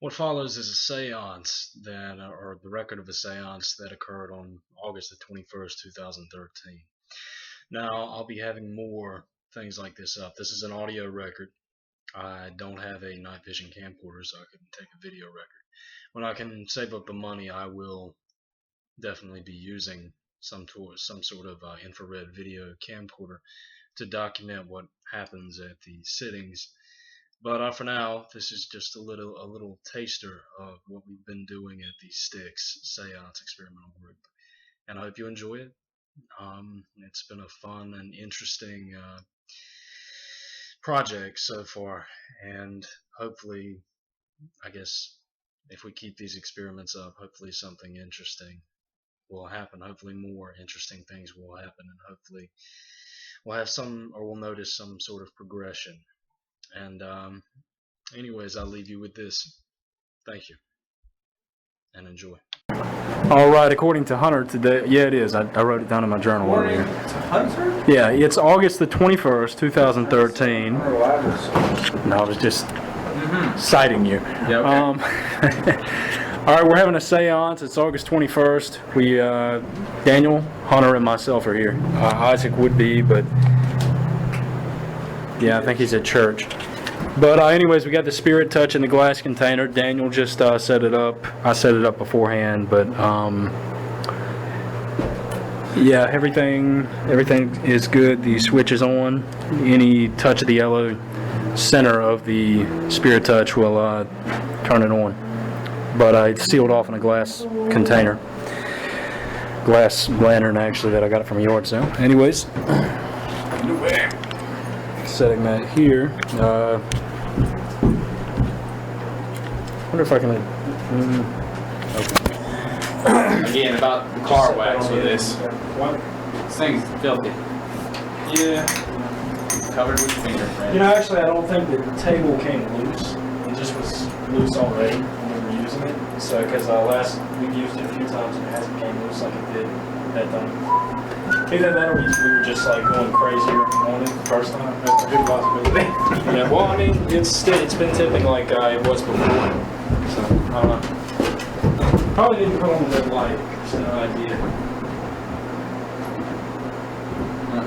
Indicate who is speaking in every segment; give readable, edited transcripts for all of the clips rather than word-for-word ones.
Speaker 1: What follows is a seance or the record of a seance that occurred on August the 21st, 2013. Now, I'll be having more things like this up. This is an audio record. I don't have a night vision camcorder, so I couldn't take a video record. When I can save up the money, I will definitely be using some sort of infrared video camcorder to document what happens at the sittings. But for now, this is just a little taster of what we've been doing at the Styx Seance Experimental Group, and I hope you enjoy it. It's been a fun and interesting project so far, and hopefully, I guess if we keep these experiments up, hopefully something interesting will happen. Hopefully more interesting things will happen, and hopefully we'll notice some sort of progression. And anyways, I'll leave you with this. Thank you, and enjoy.
Speaker 2: All right, according to Hunter today, yeah, it is. I wrote it down in my journal earlier.
Speaker 3: Hunter?
Speaker 2: Yeah, it's August the 21st, 2013. No, I was just citing you.
Speaker 3: Yeah, okay.
Speaker 2: All right, we're having a seance. It's August 21st. We, Daniel, Hunter, and myself are here. Isaac would be, but yeah, I think he's at church. But anyways, we got the spirit touch in the glass container. Daniel just set it up. I set it up beforehand, but yeah, everything is good. The switch is on. Any touch of the yellow center of the spirit touch will turn it on. But it's sealed off in a glass container. Glass lantern, actually, that I got it from a yard sale. Anyways, setting that here. Wonder if I can.
Speaker 3: Okay. Again, about the car wax with this.
Speaker 2: What?
Speaker 3: This thing's filthy.
Speaker 2: Yeah.
Speaker 3: Covered with fingerprints.
Speaker 2: You know, actually, I don't think the table came loose. It just was loose already when we were using it. So, because we've used it a few times and it hasn't came loose like it did that time. Either that or we were just like going crazier on it the first time. That's a good possibility. Yeah, well, I mean, it's been tipping like it was before. So, I don't know. Probably didn't put on the red light. Just no idea.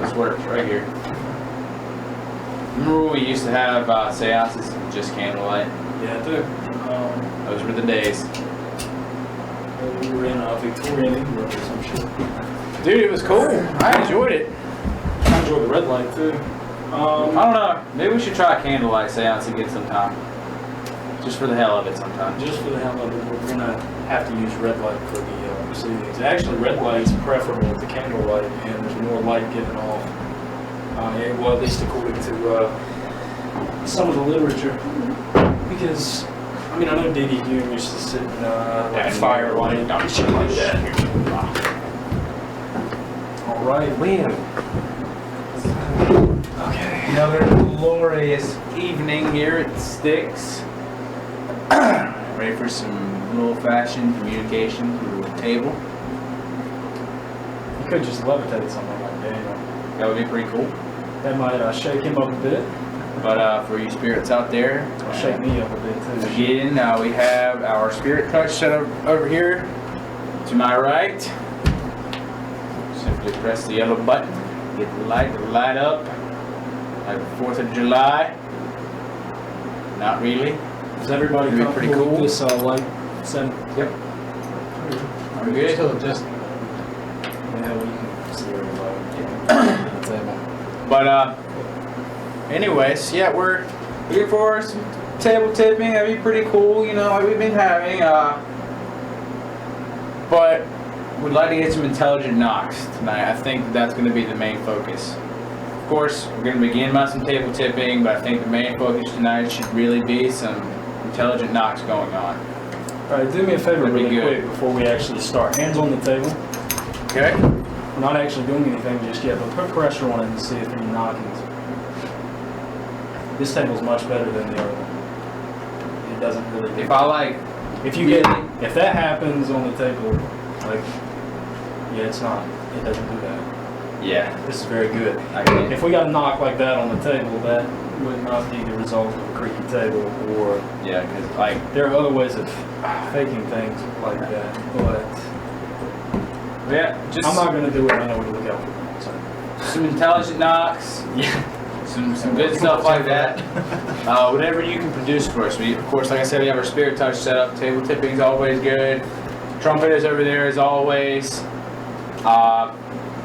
Speaker 3: This works right here. Remember when we used to have seances with just candlelight?
Speaker 2: Yeah, I do.
Speaker 3: Those were the days.
Speaker 2: We were in Victorian England or some shit.
Speaker 3: Dude, it was cool. I enjoyed it.
Speaker 2: I enjoyed the red light too.
Speaker 3: I don't know. Maybe we should try a candlelight seance again sometime. Just for the hell of it sometime.
Speaker 2: Just for the hell of it, we're gonna have to use red light for the proceedings. Actually, red light is preferable to candlelight, and there's more light giving off. Yeah, well, at least according to some of the literature. Because, I mean, I know D.D. Hume used to sit in like firelight and shit like that. All right, Liam. Okay.
Speaker 3: Another glorious evening here at Styx. Ready for some old-fashioned communication through a table.
Speaker 2: You could just levitate something like Daniel.
Speaker 3: That would be pretty cool.
Speaker 2: That might shake him up a bit.
Speaker 3: But for you spirits out there,
Speaker 2: It'll shake me up a bit too.
Speaker 3: again, we have our spirit touch set up over here to my right. Simply press the yellow button, get the light to light up like the 4th of July. Not really.
Speaker 2: Is everybody
Speaker 3: It'd be
Speaker 2: comfortable
Speaker 3: pretty cool.
Speaker 2: with this light setting?
Speaker 3: Yep. Are we good?
Speaker 2: Still just. Yeah, we can see everybody on the table.
Speaker 3: But anyways, yeah, we're looking for some table tipping. That'd be pretty cool, you know, like we've been having. But we'd like to get some intelligent knocks tonight. I think that's going to be the main focus. Of course, we're going to begin by some table tipping, but I think the main focus tonight should really be some intelligent knocks going on.
Speaker 2: All right, do me a favor
Speaker 3: That'd be
Speaker 2: really
Speaker 3: good.
Speaker 2: quick before we actually start. Hands on the table.
Speaker 3: Okay?
Speaker 2: We're not actually doing anything just yet, but put pressure on it and see if any knockings. This table's much better than the other one. It doesn't really.
Speaker 3: If I like,
Speaker 2: If you get, if that happens on the table, like, yeah, it's not. It doesn't do that.
Speaker 3: yeah,
Speaker 2: This is very good.
Speaker 3: I can.
Speaker 2: If we got a knock like that on the table, that would not be the result of a creaky table, or
Speaker 3: Yeah, because like,
Speaker 2: there are other ways of faking things like that. But
Speaker 3: yeah, just
Speaker 2: I'm not going to do it. I know what to look out for. So.
Speaker 3: some intelligent knocks,
Speaker 2: Yeah.
Speaker 3: some good stuff like that. Whatever you can produce for us. We, of course, like I said, we have our spirit touch set up. Table tipping is always good. Trumpet is over there as always.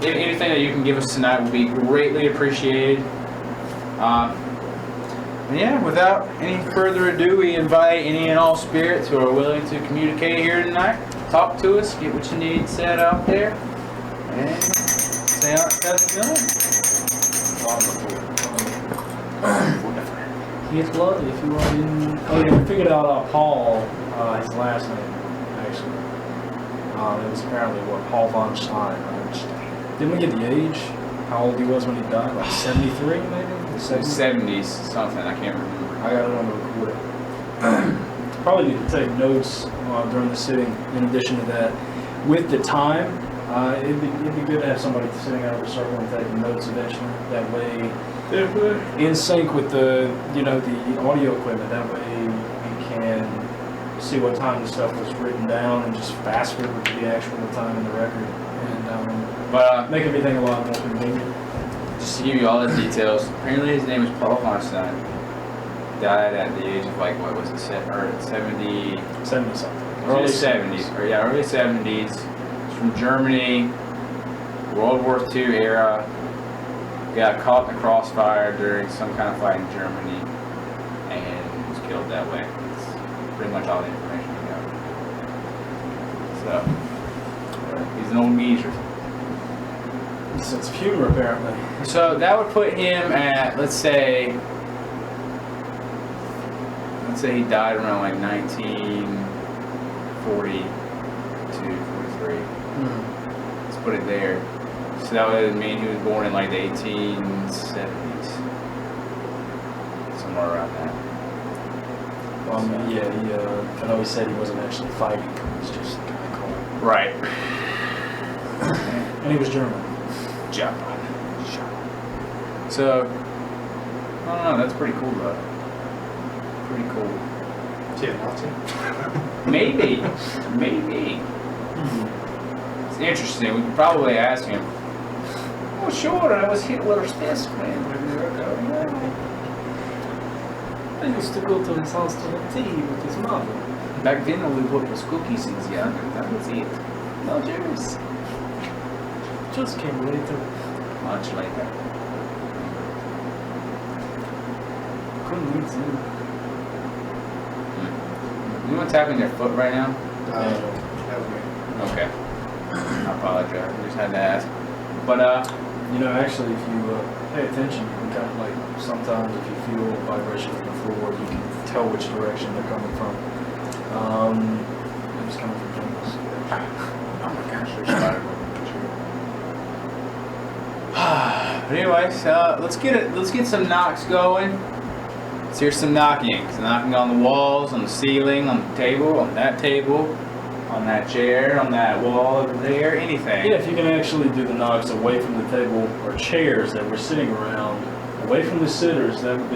Speaker 3: Anything that you can give us tonight will be greatly appreciated. And yeah, without any further ado, we invite any and all spirits who are willing to communicate here tonight. Talk to us, get what you need said out there, and Seance has begun.
Speaker 2: His blood, if you are in. Oh yeah, we figured out Paul, his last name, actually. It was apparently Paul von Stein. Didn't we get the age? How old he was when he died? Like 73, maybe?
Speaker 3: 70s, something, I can't remember.
Speaker 2: I got it on the recording. Probably need to take notes during the sitting. In addition to that, with the time, it'd be good to have somebody sitting out of a circle and taking notes eventually. That way, in sync with the the audio equipment. That way we can see what time the stuff was written down and just fast forward to the actual time in the record, and make everything a lot more convenient.
Speaker 3: Just to give you all the details, apparently his name is Paul von Stein. Died at the age of like, what was it, 70
Speaker 2: something.
Speaker 3: Early 70s, or yeah, early 70s. He's from Germany, World War II era. Got caught in the crossfire during some kind of fight in Germany and was killed that way. That's pretty much all the information we got. So, he's an old geezer.
Speaker 2: Sense of humor, apparently.
Speaker 3: So that would put him at, let's say he died around like 1942, 43. Let's put it there. So that would mean he was born in like the 1870s. Somewhere around that.
Speaker 2: Yeah, he I know he said he wasn't actually fighting. He was just kind of cold.
Speaker 3: Right.
Speaker 2: And he was German.
Speaker 3: Japan. So, I don't know, that's pretty cool though. Pretty cool.
Speaker 4: Yeah, Nazi.
Speaker 3: Maybe. It's interesting. We could probably ask him. Oh, sure, I was Hitler's best friend a year ago.
Speaker 2: I used to go to his house to have tea with his mother.
Speaker 3: Back then, all we bought was cookies and yeah, that was it. No juice.
Speaker 2: Just came later.
Speaker 3: Much later.
Speaker 2: Couldn't eat tea.
Speaker 3: You want to tap in your foot right now?
Speaker 4: That was me.
Speaker 3: Okay. I apologize. I just had to ask. But,
Speaker 2: Actually, if you pay attention, you can kind of like, sometimes if you feel vibration on the floor, you can tell which direction they're coming from. It was coming from Jungles.
Speaker 3: oh my gosh, there's spider web. But anyways, let's get some knocks going. Let's hear some knocking. So knocking on the walls, on the ceiling, on the table, on that chair, on that wall over there, anything.
Speaker 2: Yeah, if you can actually do the knocks away from the table or chairs that we're sitting around, away from the sitters, that'd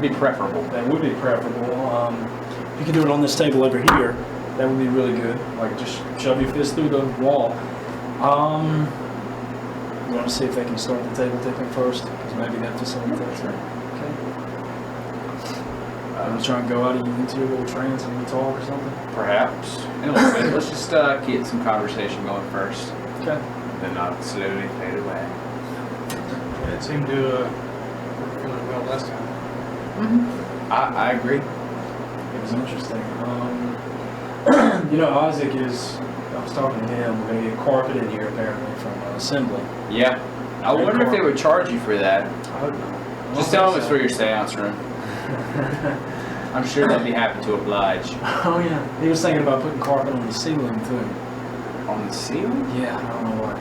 Speaker 2: be preferable. That would be preferable. If you could do it on this table over here, that would be really good. Like just shove your fist through the wall. You want to see if they can start the table tipping first? Because maybe that facilitates it. Okay. I'm trying to go out into your little trance and you talk or something.
Speaker 3: Perhaps. In a little bit. Let's just get some conversation going first.
Speaker 2: Okay.
Speaker 3: Then not slowly fade away.
Speaker 4: It seemed to work really well last time.
Speaker 3: I agree.
Speaker 2: It was interesting. Isaac is. I was talking to him. We're gonna get carpet in here apparently from assembly.
Speaker 3: Yeah. I wonder if they would charge you for that.
Speaker 2: I hope not.
Speaker 3: Just tell them it's for your seance room. I'm sure they'll be happy to oblige.
Speaker 2: Oh yeah. He was thinking about putting carpet on the ceiling too.
Speaker 3: On the ceiling?
Speaker 2: Yeah, I don't know why.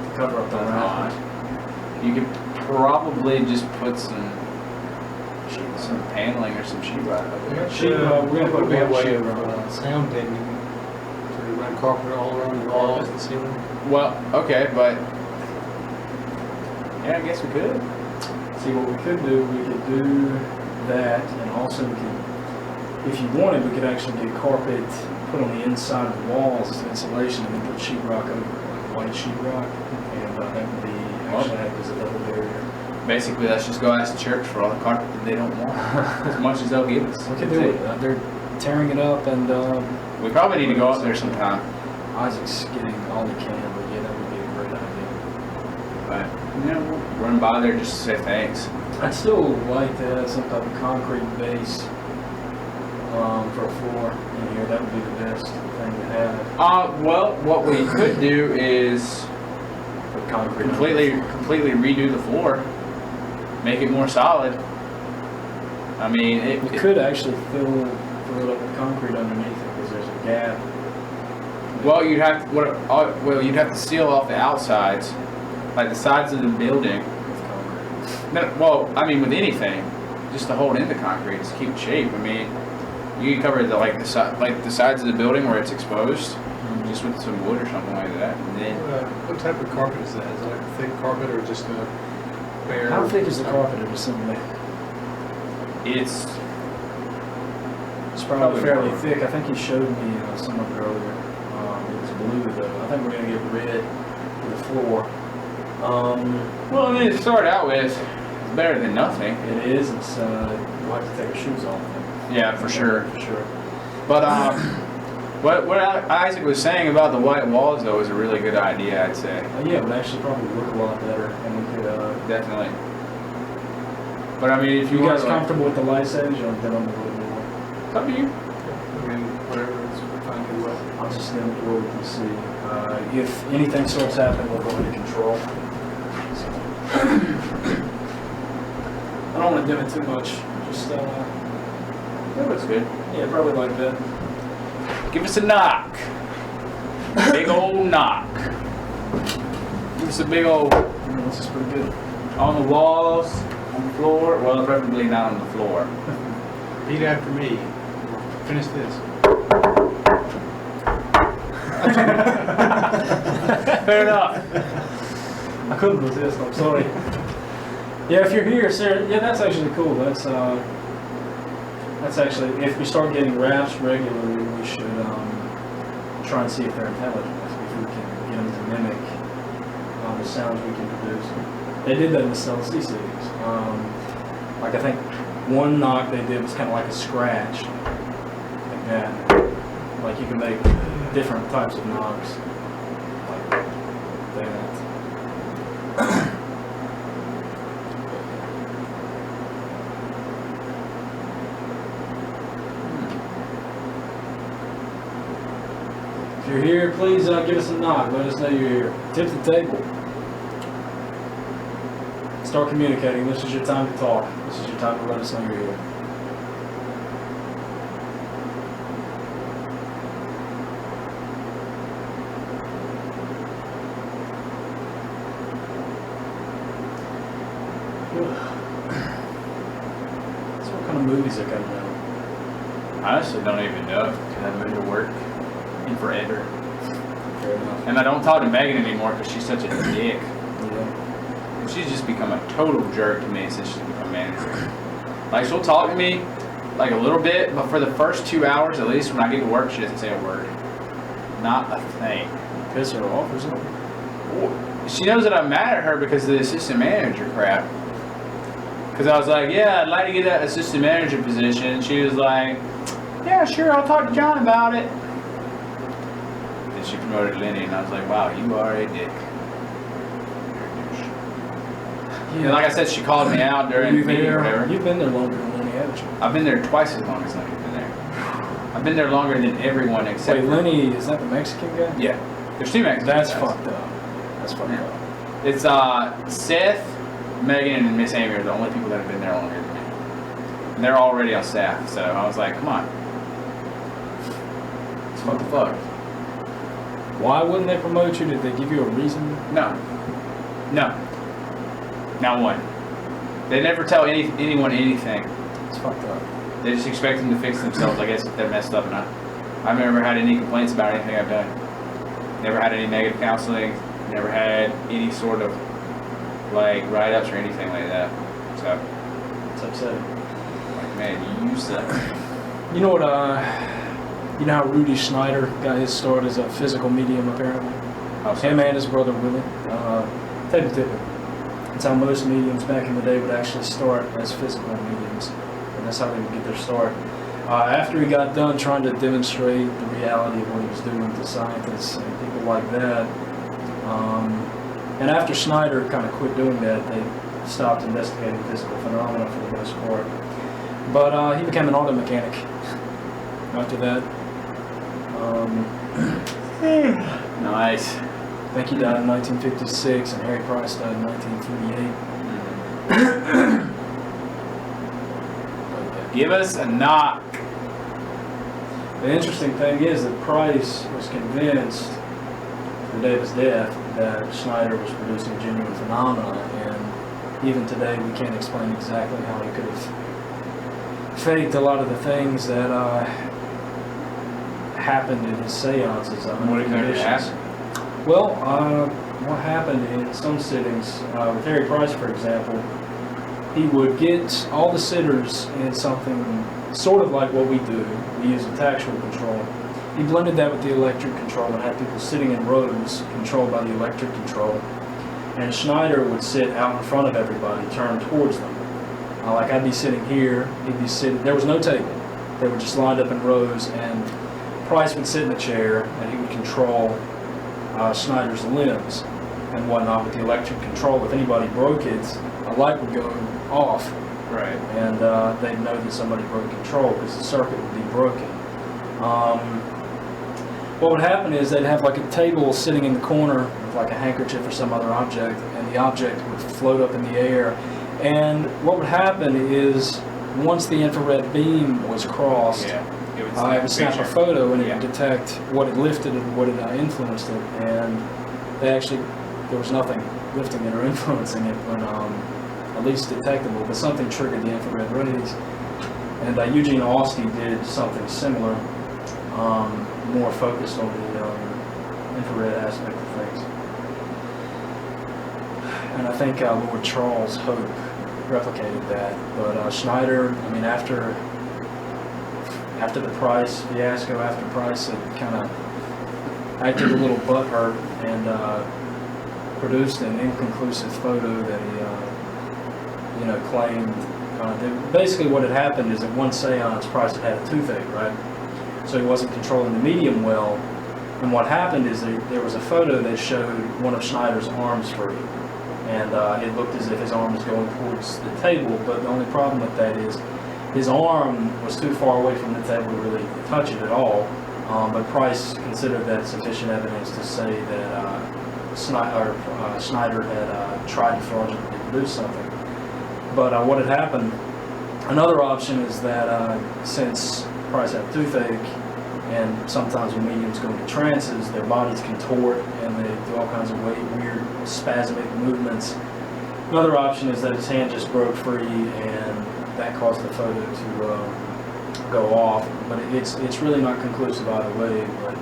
Speaker 2: To cover up the rafters.
Speaker 3: You could probably just put some paneling or some sheetrock up there.
Speaker 2: We're gonna put
Speaker 4: a
Speaker 2: one
Speaker 4: way
Speaker 2: sheet
Speaker 4: of
Speaker 2: around.
Speaker 4: sound deadening to run carpet all around the walls and the ceiling.
Speaker 3: Well, okay, but yeah, I guess we could.
Speaker 2: So See, what we could do that, and also we could, if you wanted, we could actually get carpet put on the inside of the walls as insulation, and then put sheetrock over it, like white sheetrock, and that would be actually act as a double barrier.
Speaker 3: Basically, let's just go ask the church for all the carpet that they don't want, as much as they'll give us.
Speaker 2: We could do it. They're tearing it up, and
Speaker 3: we probably need to go up there sometime.
Speaker 2: Isaac's getting all he can, but yeah, that would be a great idea.
Speaker 3: But we'll run by there just to say thanks.
Speaker 2: I'd still like to have some type of concrete base for a floor in here. That would be the best thing to have.
Speaker 3: Well, what we could do is
Speaker 2: Put concrete
Speaker 3: completely redo the floor, make it more solid. I mean,
Speaker 2: We could actually fill it up with concrete underneath it because there's a gap.
Speaker 3: Well, you'd have to seal off the outsides, like the sides of the building.
Speaker 2: With concrete.
Speaker 3: No, well, I mean, with anything, just to hold in the concrete, just keep it shape. I mean, you can cover the sides of the building where it's exposed, just with some wood or something like that. And then
Speaker 4: What type of carpet is that? Is it like a thick carpet or just a bare?
Speaker 2: How thick is the carpet or something?
Speaker 3: it's
Speaker 2: Probably fairly thick. I think he showed me some of it earlier. It was blue though. I think we're gonna get red for the floor.
Speaker 3: well, I mean, to start out with, it's better than nothing.
Speaker 2: It is. It's we'll have to take our shoes off.
Speaker 3: Yeah, for sure.
Speaker 2: For sure.
Speaker 3: But what Isaac was saying about the white walls though is a really good idea, I'd say.
Speaker 2: Yeah, it would actually probably look a lot better, and we could.
Speaker 3: Definitely. But I mean, if
Speaker 2: You
Speaker 3: you
Speaker 2: guys
Speaker 3: want,
Speaker 2: comfortable with the light settings? You want to get on the wood more?
Speaker 3: it's up to you.
Speaker 4: I mean, whatever it's fine to do well.
Speaker 2: I'll just stand up where we can see. If anything starts happening, we'll go into control. So. I don't want to dim it too much. Just
Speaker 3: That looks good.
Speaker 2: yeah, probably like that.
Speaker 3: Give us a knock. Big old knock. Give us a big old
Speaker 2: This is pretty good.
Speaker 3: on the walls, on the floor. Well, preferably not on the floor.
Speaker 4: Repeat after me. Finish this.
Speaker 3: Fair enough.
Speaker 2: I couldn't resist. I'm sorry. Yeah, if you're here, Sarah. Yeah, that's actually cool. That's actually, if we start getting raps regularly, we should try and see if they're intelligent. If we can get them to mimic the sounds we can produce. They did that in the Cell C series. Like I think one knock they did was kind of like a scratch, like that. Like you can make different types of knocks, like that. If you're here, please give us a knock. Let us know you're here. Tip the table. Start communicating. This is your time to talk. This is your time to let us know you're here. So what kind of movies are coming out?
Speaker 3: I honestly don't even know because I haven't been to work in forever.
Speaker 2: Fair enough.
Speaker 3: And I don't talk to Megan anymore because she's such a dick.
Speaker 2: Yeah.
Speaker 3: She's just become a total jerk to me since she's become manager. Like, she'll talk to me like a little bit, but for the first 2 hours at least when I get to work, she doesn't say a word. Not a thing.
Speaker 2: Piss her off or something?
Speaker 3: She knows that I'm mad at her because of the assistant manager crap. Because I was like, yeah, I'd like to get that assistant manager position. And she was like, yeah, sure, I'll talk to John about it. Then she promoted Lenny, and I was like, wow, you are a dick. And like I said, she called me out during the meeting or whatever.
Speaker 2: You've been there longer than Lenny, haven't you?
Speaker 3: I've been there twice as long as Lenny's been there. I've been there longer than everyone except
Speaker 2: Wait,
Speaker 3: for...
Speaker 2: Lenny, is that the Mexican guy?
Speaker 3: Yeah. There's two Mexicans.
Speaker 2: That's
Speaker 3: guys.
Speaker 2: fucked up. That's fucked up.
Speaker 3: It's Seth, Megan, and Miss Amy are the only people that have been there longer than me. And they're already on staff, so I was like, come on. What the fuck?
Speaker 2: Why wouldn't they promote you? Did they give you a reason?
Speaker 3: No. No. Not one. They never tell anyone anything.
Speaker 2: It's fucked up.
Speaker 3: They just expect them to fix themselves, I guess, if they're messed up or not. I've never had any complaints about anything I've done. Never had any negative counseling. Never had any sort of, like, write-ups or anything like that. So, tough.
Speaker 2: It's upsetting.
Speaker 3: Like, man, you suck.
Speaker 2: You know what, you know how Rudy Schneider got his start as a physical medium, apparently?
Speaker 3: Oh,
Speaker 2: Him and his brother Willie. Table tipping. That's how most mediums back in the day would actually start, as physical mediums. And that's how they would get their start. After he got done trying to demonstrate the reality of what he was doing to scientists and people like that, and after Schneider kind of quit doing that, they stopped investigating physical phenomena for the most part. But he became an auto mechanic after that.
Speaker 3: Nice.
Speaker 2: I think he died in 1956, and Harry Price died in 1938.
Speaker 3: Give us a knock.
Speaker 2: The interesting thing is that Price was convinced, the day of his death, that Schneider was producing genuine phenomena, and even today we can't explain exactly how he could have faked a lot of the things that happened in his seances.
Speaker 3: What exactly happened?
Speaker 2: Well, what happened in some sittings, with Harry Price, for example, he would get all the sitters in something sort of like what we do. We use a tactual control. He blended that with the electric control and had people sitting in rows controlled by the electric control. And Schneider would sit out in front of everybody, turned towards them. Like I'd be sitting here, he'd be sitting, there was no table. They were just lined up in rows, and Price would sit in a chair and he would control Schneider's limbs and whatnot with the electric control. If anybody broke it, a light would go off.
Speaker 3: Right.
Speaker 2: And they'd know that somebody broke control because the circuit would be broken. What would happen is they'd have like a table sitting in the corner with like a handkerchief or some other object, and the object would float up in the air. And what would happen is once the infrared beam was crossed,
Speaker 3: It would
Speaker 2: it would snap a photo and it
Speaker 3: Yeah.
Speaker 2: would detect what it lifted and what it influenced it. And there was nothing lifting it or influencing it when at least detectable, but something triggered the infrared rays. And Eugene Austin did something similar, more focused on the infrared aspect of things. And I think Lord Charles Hope replicated that. But Schneider, I mean, after the Price fiasco, after Price had kind of acted a little butthurt and produced an inconclusive photo that he claimed. Basically what had happened is at one seance, Price had a toothache, right? So he wasn't controlling the medium well. And what happened is there was a photo that showed one of Schneider's arms free. And it looked as if his arm was going towards the table, but the only problem with that is his arm was too far away from the table to really touch it at all. But Price considered that sufficient evidence to say that Schneider had tried to fraudulently produce something. But what had happened, another option is that since Price had toothache, and sometimes when mediums go into trances, their bodies contort and they do all kinds of weird spasmic movements. Another option is that his hand just broke free and that caused the photo to go off. But it's really not conclusive either way. But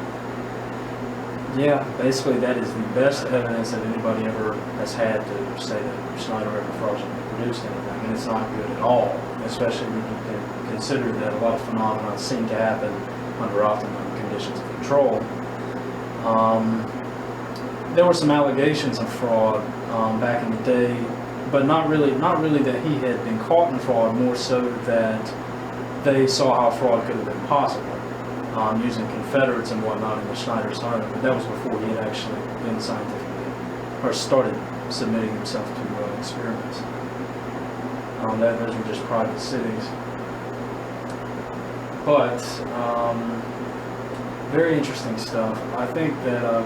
Speaker 2: yeah, basically that is the best evidence that anybody ever has had to say that Schneider ever fraudulently produced anything, and it's not good at all, especially when you can consider that a lot of phenomena seem to happen under optimum conditions of control. There were some allegations of fraud back in the day, but not really that he had been caught in fraud, more so that they saw how fraud could have been possible. Using Confederates and whatnot in the Schneider's home, but that was before he had actually been scientifically, or started submitting himself to experiments. Those were just private sittings. But, very interesting stuff. I think that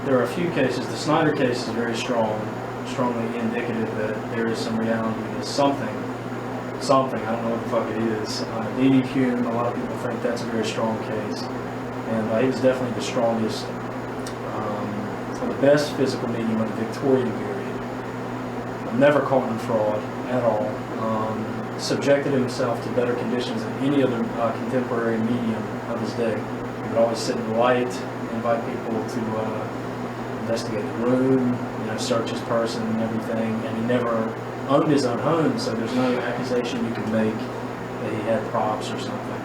Speaker 2: there are a few cases. The Schneider case is very strongly indicative that there is some reality to something, I don't know what the fuck it is. D.D. Hume, a lot of people think that's a very strong case. And he was definitely the strongest, or the best physical medium of the Victorian period. Never caught in fraud at all. Subjected himself to better conditions than any other contemporary medium of his day. He would always sit in light, invite people to investigate the room, search his person and everything, and he never owned his own home, so there's no accusation you can make that he had props or something.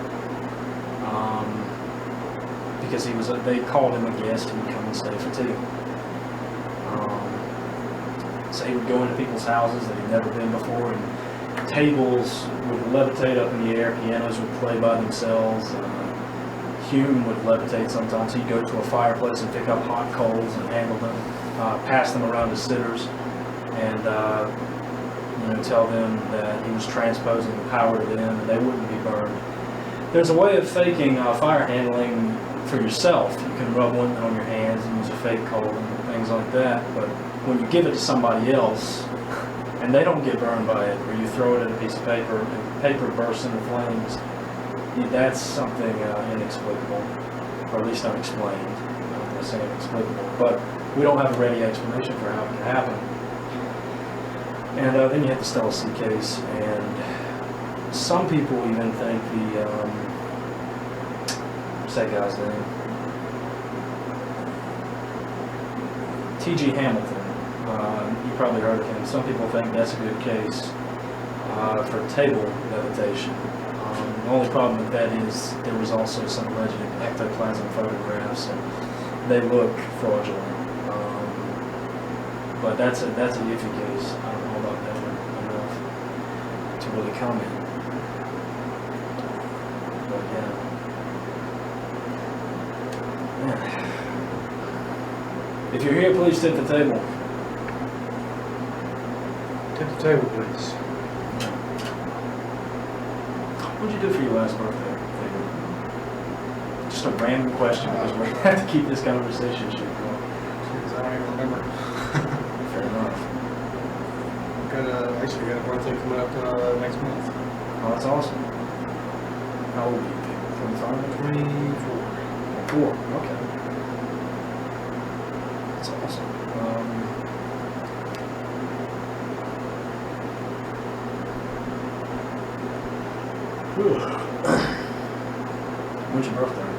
Speaker 2: Because they called him a guest, he would come and stay for tea. So he would go into people's houses that he'd never been before, and tables would levitate up in the air, pianos would play by themselves. Hume would levitate sometimes. He'd go to a fireplace and pick up hot coals and handle them, pass them around to sitters, and tell them that he was transposing the power to them and they wouldn't be burned. There's a way of faking fire handling for yourself. You can rub one on your hands and use a fake coal and things like that, but when you give it to somebody else and they don't get burned by it, or you throw it at a piece of paper and paper bursts into flames, that's something inexplicable, or at least unexplained. I'm not going to say inexplicable, but we don't have a ready explanation for how it can happen. And then you have the Stella C case, and some people even think what's that guy's name? T.G. Hamilton. You probably heard of him. Some people think that's a good case for table levitation. The only problem with that is there was also some alleged ectoplasm photographs, and they look fraudulent. But that's an iffy case. I don't know about that one enough to really comment. But yeah. If you're here, please tip the table.
Speaker 4: Tip the table, please.
Speaker 2: What'd you do for your last birthday? Just a random question because we're going to have to keep this conversation going.
Speaker 4: Because I don't even remember.
Speaker 2: Fair enough.
Speaker 4: Actually got a birthday coming up next month.
Speaker 2: Oh, that's awesome. How old are you? 25? 24. Okay. That's awesome. When's your birthday?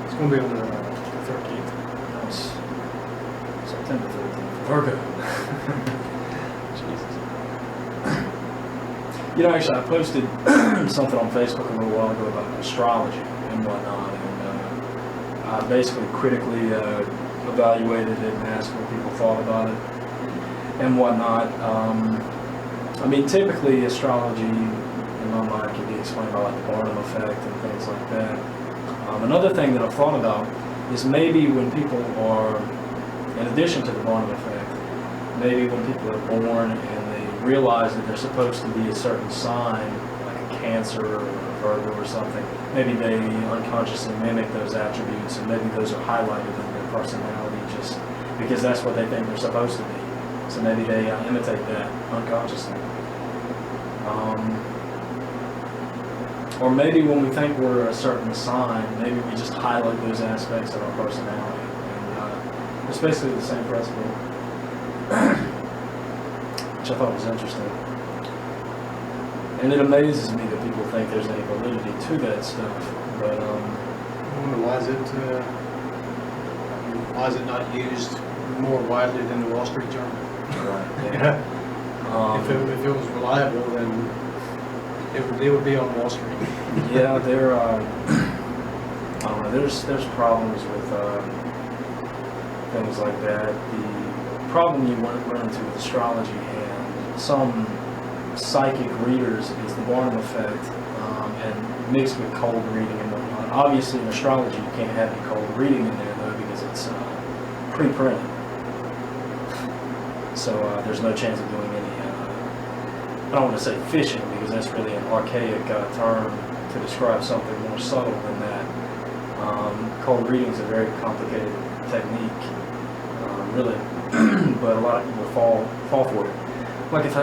Speaker 4: It's going to be on the 13th.
Speaker 2: Nice. September 13th. Virgo. Jesus. Actually, I posted something on Facebook a little while ago about astrology and whatnot, and I basically critically evaluated it and asked what people thought about it and whatnot. Typically astrology, in my mind, can be explained by like the Barnum effect and things like that. Another thing that I've thought about is maybe when people are, in addition to the Barnum effect, maybe when people are born and they realize that they're supposed to be a certain sign, like a Cancer or a Virgo or something, maybe they unconsciously mimic those attributes, and maybe those are highlighted in their personality just because that's what they think they're supposed to be. So maybe they imitate that unconsciously. Or maybe when we think we're a certain sign, maybe we just highlight those aspects of our personality. And it's basically the same principle, which I thought was interesting. And it amazes me that people think there's any validity to that stuff. But
Speaker 4: I wonder why is it not used more widely than the Wall Street Journal?
Speaker 2: right, yeah.
Speaker 4: If it was reliable, then it would be on Wall Street.
Speaker 2: Yeah, I don't know. There's problems with things like that. The problem you run into with astrology and some psychic readers is the Barnum effect, and mixed with cold reading and whatnot. Obviously, in astrology, you can't have any cold reading in there though because it's pre-printed. So there's no chance of doing any. I don't want to say fishing because that's really an archaic term to describe something more subtle than that. Cold reading is a very complicated technique, really, but a lot of people fall for it. Like if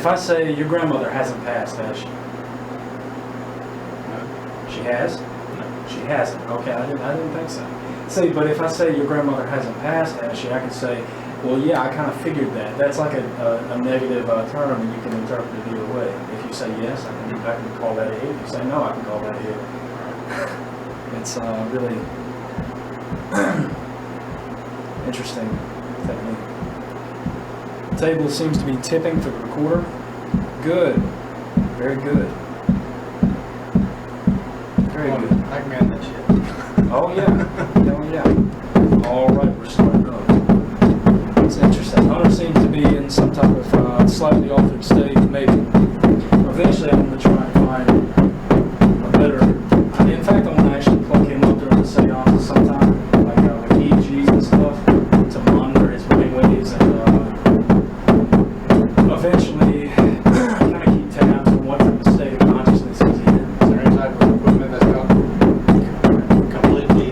Speaker 2: I say your grandmother hasn't passed, has she?
Speaker 4: No.
Speaker 2: She has?
Speaker 4: No.
Speaker 2: She hasn't. Okay, I didn't think so. See, but if I say your grandmother hasn't passed, has she? I can say, well, yeah, I kind of figured that. That's like a negative term, and you can interpret it either way. If you say yes, I can call that a hit. If you say no, I can call that a hit. It's really interesting technique. The table seems to be tipping for the recorder. Good. Very good. Very good.
Speaker 4: I can get that shit.
Speaker 2: Oh yeah. Oh yeah. All right, we're starting up. It's interesting. Hunter seems to be in some type of slightly altered state, maybe. Eventually I'm going to try and find a better... In fact, I'm going to actually plug him up during the seance sometime, like with EEGs and stuff, to monitor his brainwaves and eventually kind of keep tabs on what type of state of consciousness he's in.
Speaker 4: Is there any type of equipment that's got completely,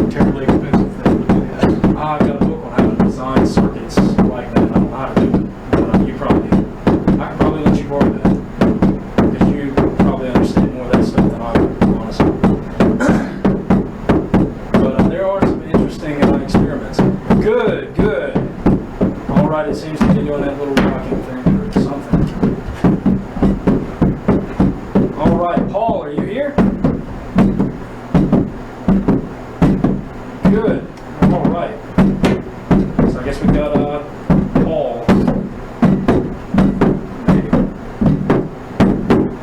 Speaker 4: terribly expensive thing to do that?
Speaker 2: I've got a book on how to design circuits like that. I don't know how to do it, but you probably... I could probably let you borrow that. Because you probably understand more of that stuff than I do, honestly. But there are some interesting experiments. Good, good. All right, it seems to be doing that little rocking thing or something. All right, Paul, are you here? Good. All right. So I guess we got Paul.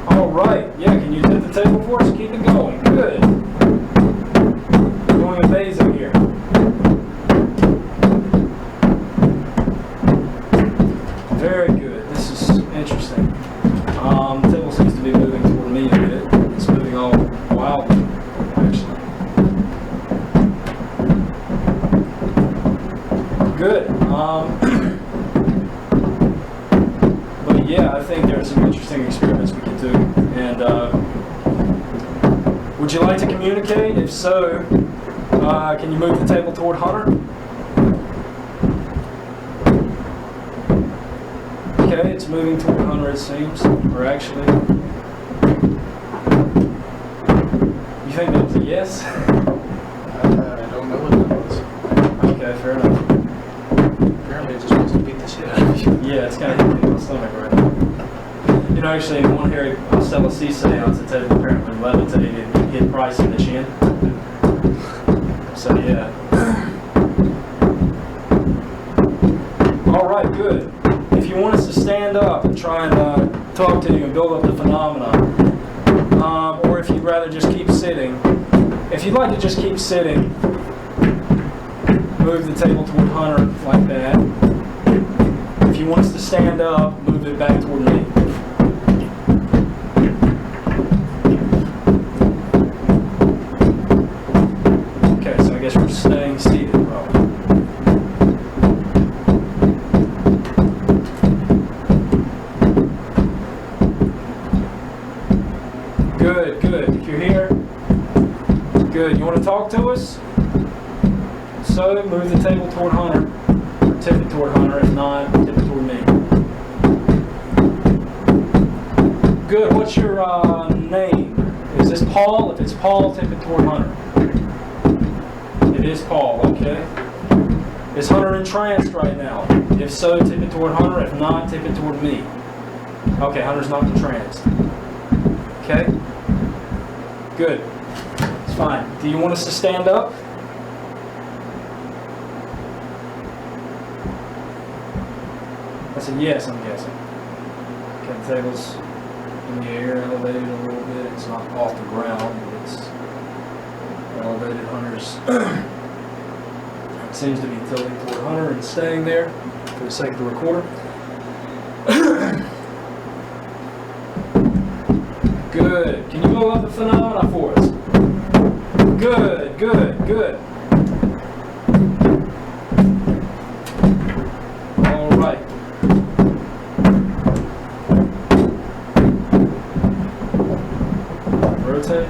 Speaker 2: All right. Yeah, can you tip the table for us? Keep it going. Good. Doing amazing here. Very good. This is interesting. The table seems to be moving toward me a bit. It's moving all wildly, actually. Good. But yeah, I think there are some interesting experiments we could do. And would you like to communicate? If so, can you move the table toward Hunter? Okay, it's moving toward Hunter, it seems. Or actually, you think that was a yes?
Speaker 4: I don't know what that was.
Speaker 2: Okay, fair enough.
Speaker 4: Apparently it just wants to beat the shit out of you.
Speaker 2: Yeah, it's kind of hitting my stomach right now. You know, actually, in one Harry Stella C seance, the table apparently levitated and hit Bryce in the chin. So, yeah. All right, good. If you want us to stand up and try and talk to you and build up the phenomena, or if you'd rather just keep sitting, if you'd like to just keep sitting, move the table toward Hunter like that. If you want us to stand up, move it back toward me. Okay, so I guess we're staying seated, probably. Good, good. If you're here, good. You want to talk to us? So, move the table toward Hunter, or tip it toward Hunter. If not, tip it toward me. Good. What's your name? Is this Paul? If it's Paul, tip it toward Hunter. It is Paul, okay. Is Hunter entranced right now? If so, tip it toward Hunter. If not, tip it toward me. Okay, Hunter's not entranced. Okay? Good. It's fine. Do you want us to stand up? I said yes, I'm guessing. Okay, the table's in the air, elevated a little bit. It's not off the ground, but it's elevated. Hunter's it seems to be tilting toward Hunter and staying there for the sake of the recorder. Good. Can you blow up the phenomena for us? Good, good, good. All right. Rotate.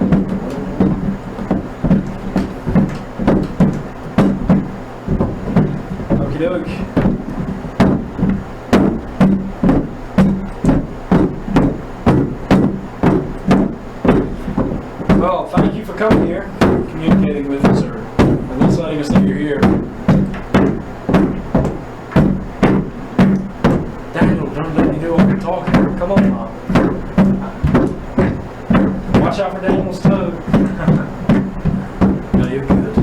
Speaker 2: Okie doke. Well, thank you for coming here, communicating with us, or at least letting us know you're here. Daniel, don't let me do all the talking. Come on, Mom. Watch out for Daniel's toe. No, you're good.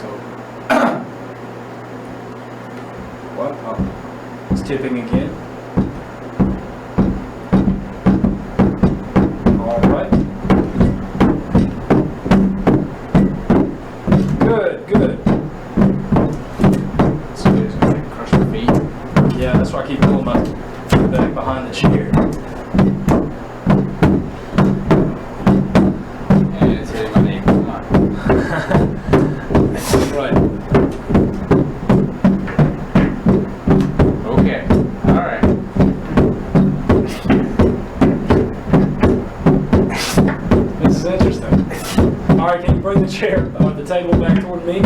Speaker 3: hope.
Speaker 2: What? Oh. It's tipping again. All right. Good, good.
Speaker 3: So it's going to crush my feet.
Speaker 2: Yeah, that's why I keep pulling my foot back behind the chair.
Speaker 3: And it's hitting my knee. Come on.
Speaker 2: Right.
Speaker 3: Okay. All right.
Speaker 2: This is interesting. All right, can you bring the chair or the table back toward me?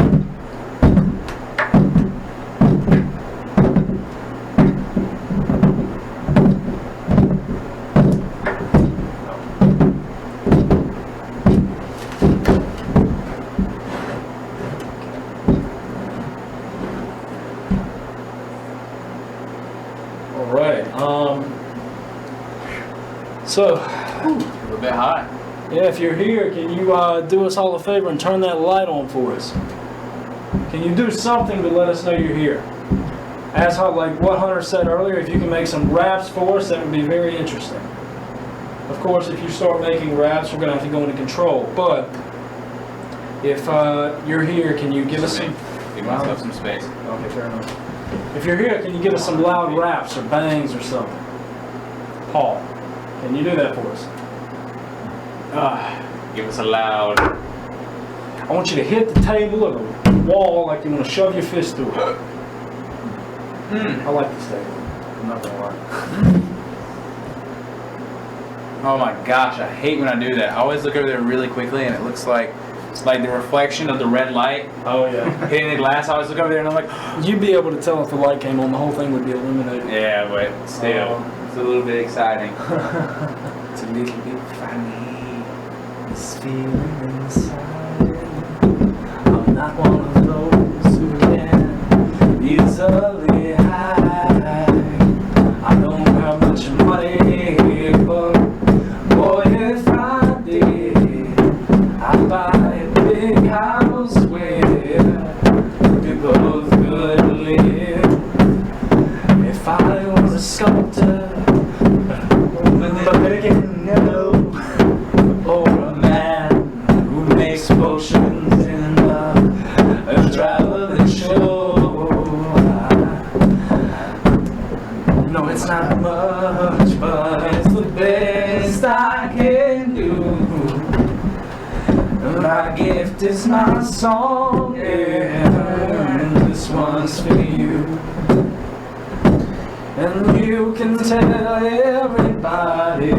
Speaker 2: All right. So,
Speaker 3: A little bit hot.
Speaker 2: yeah, if you're here, can you do us all a favor and turn that light on for us? Can you do something to let us know you're here? As how, like what Hunter said earlier, if you can make some raps for us, that would be very interesting. Of course, if you start making raps, we're going to have to go into control. But if you're here, can you give us some...
Speaker 3: Give myself some space.
Speaker 2: Okay, fair enough. If you're here, can you give us some loud raps or bangs or something? Paul, can you do that for us?
Speaker 3: Give us a loud.
Speaker 2: I want you to hit the table or the wall like you want to shove your fist through it. I like this table. I'm not gonna lie.
Speaker 3: Oh my gosh, I hate when I do that. I always look over there really quickly and it looks like it's like the reflection of the red light
Speaker 2: Oh yeah.
Speaker 3: hitting the glass. I always look over there and I'm like,
Speaker 2: You'd be able to tell if the light came on, the whole thing would be illuminated.
Speaker 3: yeah, but still, it's a little bit exciting.
Speaker 2: It's a little bit funny. This feeling inside. I'm not one of those who can easily hide. I don't have much money, but boy, if I did, I'd buy a big house where we both could live. If I was a sculptor, but then again, no, or a man who makes potions in a traveling show. No, it's not much, but it's the best I can do. My gift is my song, and this one's for you. And you can tell everybody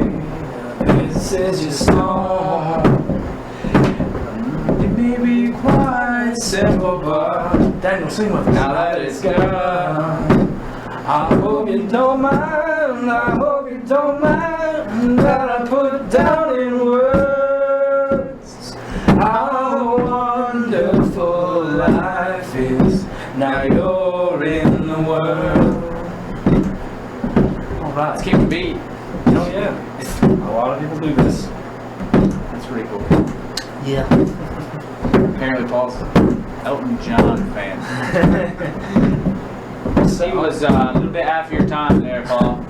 Speaker 2: this is your song. It may be quite simple, but Daniel, sing with us. Now that it's gone, I hope you don't mind, I hope you don't mind that I put down in words how wonderful life is. Now you're in the world. Alright,
Speaker 3: Let's keep the beat.
Speaker 2: oh yeah, a lot of people do this.
Speaker 3: That's pretty cool.
Speaker 2: Yeah.
Speaker 3: Apparently Paul's Elton John fan. He was a little bit after your time there, Paul.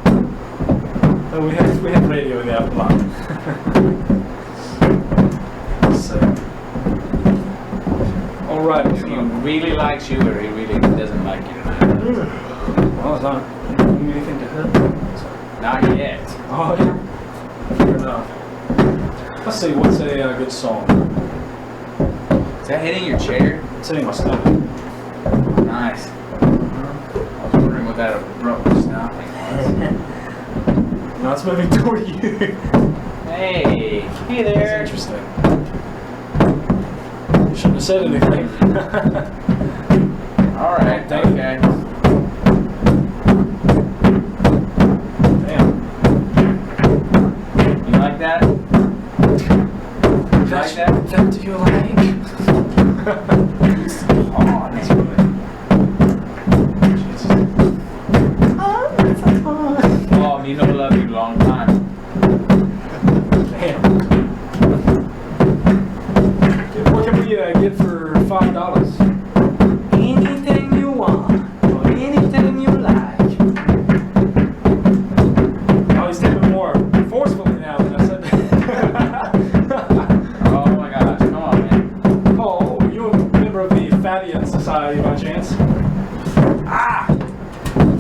Speaker 2: Oh, we have radio in the afterlife. So, all right.
Speaker 3: He really likes you or he really doesn't like you.
Speaker 2: Well, it's not anything to hurt.
Speaker 3: Not yet.
Speaker 2: Oh yeah. Fair enough. Let's see. What's a good song?
Speaker 3: Is that hitting your chair?
Speaker 2: It's hitting my stomach.
Speaker 3: Nice. I was wondering what that abrupt stopping was.
Speaker 2: Now it's moving toward you.
Speaker 3: Hey
Speaker 2: That's
Speaker 3: there.
Speaker 2: interesting. You shouldn't have said anything.
Speaker 3: All right. Okay.
Speaker 2: Damn.
Speaker 3: You like that? You like that?
Speaker 2: That do you like?
Speaker 3: Oh, that's good. Oh, you know I love you a long time.
Speaker 2: Damn. What can we get for $5? society by chance?
Speaker 3: Ah!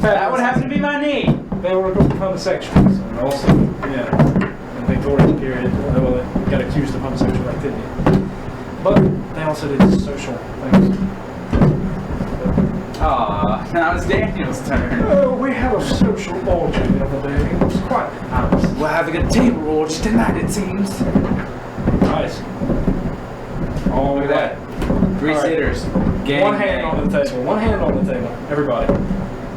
Speaker 3: That would happen to be my knee.
Speaker 2: They were homosexuals, and also, yeah, in the Victorian period, well, they got accused of homosexual activity. But they also did social things.
Speaker 3: Aw, now it's Daniel's turn.
Speaker 2: Oh, we had a social orgy the other day. It was quite nice.
Speaker 3: We're having a table orgy tonight, it seems.
Speaker 2: Nice. Oh,
Speaker 3: Look at that. Three
Speaker 2: All right.
Speaker 3: sitters. Gang,
Speaker 2: One hand
Speaker 3: gang.
Speaker 2: on the table. One hand on the table. Everybody.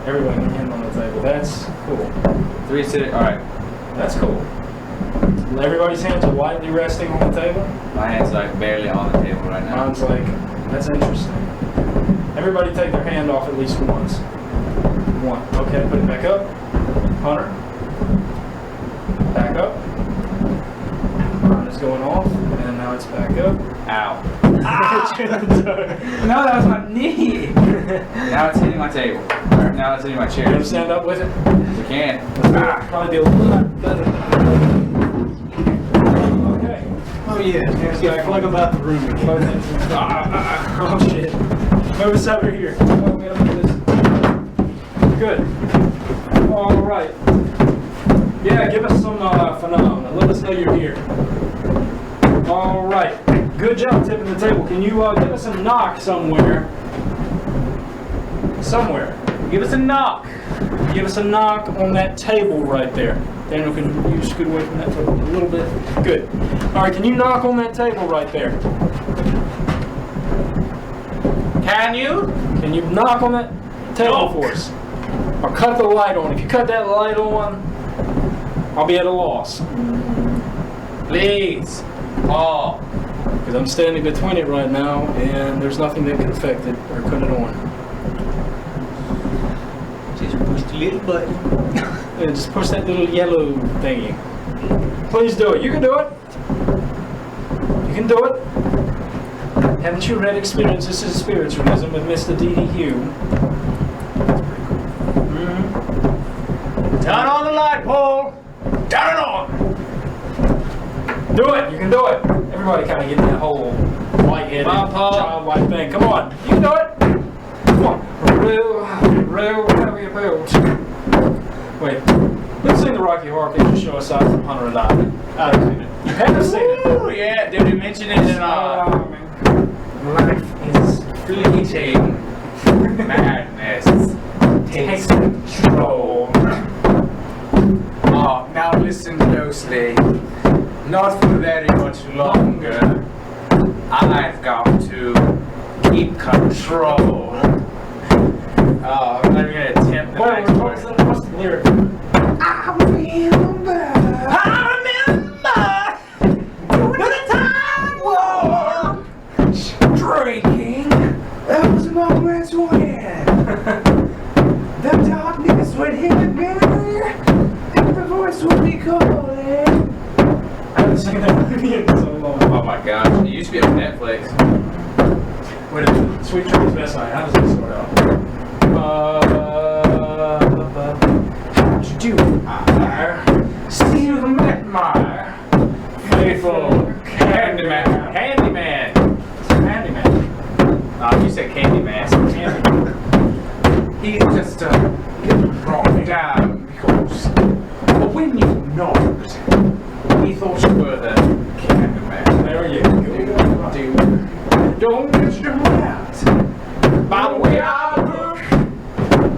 Speaker 2: Everybody, one hand on the table. That's cool.
Speaker 3: Three sitters. Alright.
Speaker 2: That's cool. Everybody's hands are lightly resting on the table.
Speaker 3: My hand's like barely on the table right now.
Speaker 2: Mine's like, that's interesting. Everybody take their hand off at least once. One. Okay, put it back up. Hunter. Back up. Mine is going off, and now it's back up.
Speaker 3: Ow. No, that was my knee. Now it's hitting my table. Or now it's hitting my chair.
Speaker 2: You want to stand up with it?
Speaker 3: We can.
Speaker 2: Probably be a little better. Okay.
Speaker 4: Oh yeah, there's a plug about the room again.
Speaker 2: Oh shit. Move us over here. Oh, we gotta move this. Good. Alright. Yeah, give us some phenomena. Let us know you're here. Alright. Good job tipping the table. Can you give us a knock somewhere? Somewhere.
Speaker 3: Give us a knock.
Speaker 2: Give us a knock on that table right there. Daniel, can you scoot away from that for a little bit? Good. Alright, can you knock on that table right there?
Speaker 3: Can you?
Speaker 2: Can you knock on that table for us? Or cut the light on. If you cut that light on, I'll be at a loss.
Speaker 3: Please. Paul.
Speaker 2: Because I'm standing between it right now, and there's nothing that can affect it or cut it on.
Speaker 4: Just push the little button.
Speaker 2: And just push that little yellow thingy. Please do it. You can do it. You can do it. Haven't you read Experiences in Spiritualism with Mr. D.D. Hume? That's pretty cool.
Speaker 3: Turn on the light, Paul. Turn it on.
Speaker 2: Do it. You can do it. Everybody kind of get that whole white-headed,
Speaker 3: Come on, Paul.
Speaker 2: childlike thing. Come on. You can do it. Come on. Real heavy built. Wait. Let's sing the Rocky Horror Picture Show aside from Hunter and I. I've seen it. You haven't seen it.
Speaker 3: Ooh, yeah, did we mention it in
Speaker 2: Life is
Speaker 3: fleeting madness?
Speaker 2: takes control.
Speaker 3: Oh, now listen closely. Not for very much longer. I've got to keep control. Oh, I'm not even gonna attempt the next
Speaker 2: What's
Speaker 3: word.
Speaker 2: the lyric?
Speaker 3: I remember. The time was drinking. Those moments when the darkness would hit again, and the voice would be calling.
Speaker 2: I haven't seen that movie in so long.
Speaker 3: Oh my gosh, it used to be on Netflix.
Speaker 2: Wait a minute. Sweet Charlie's Best Night. How does this start out?
Speaker 3: What you do? I still met my faithful Candyman. Candyman.
Speaker 2: It's a Handyman.
Speaker 3: Oh, you said Candyman.
Speaker 2: Handyman.
Speaker 3: He's just brought down because when you knocked, he thought you were the Candyman.
Speaker 2: There you go.
Speaker 3: Dude, don't judge your out by the way I look.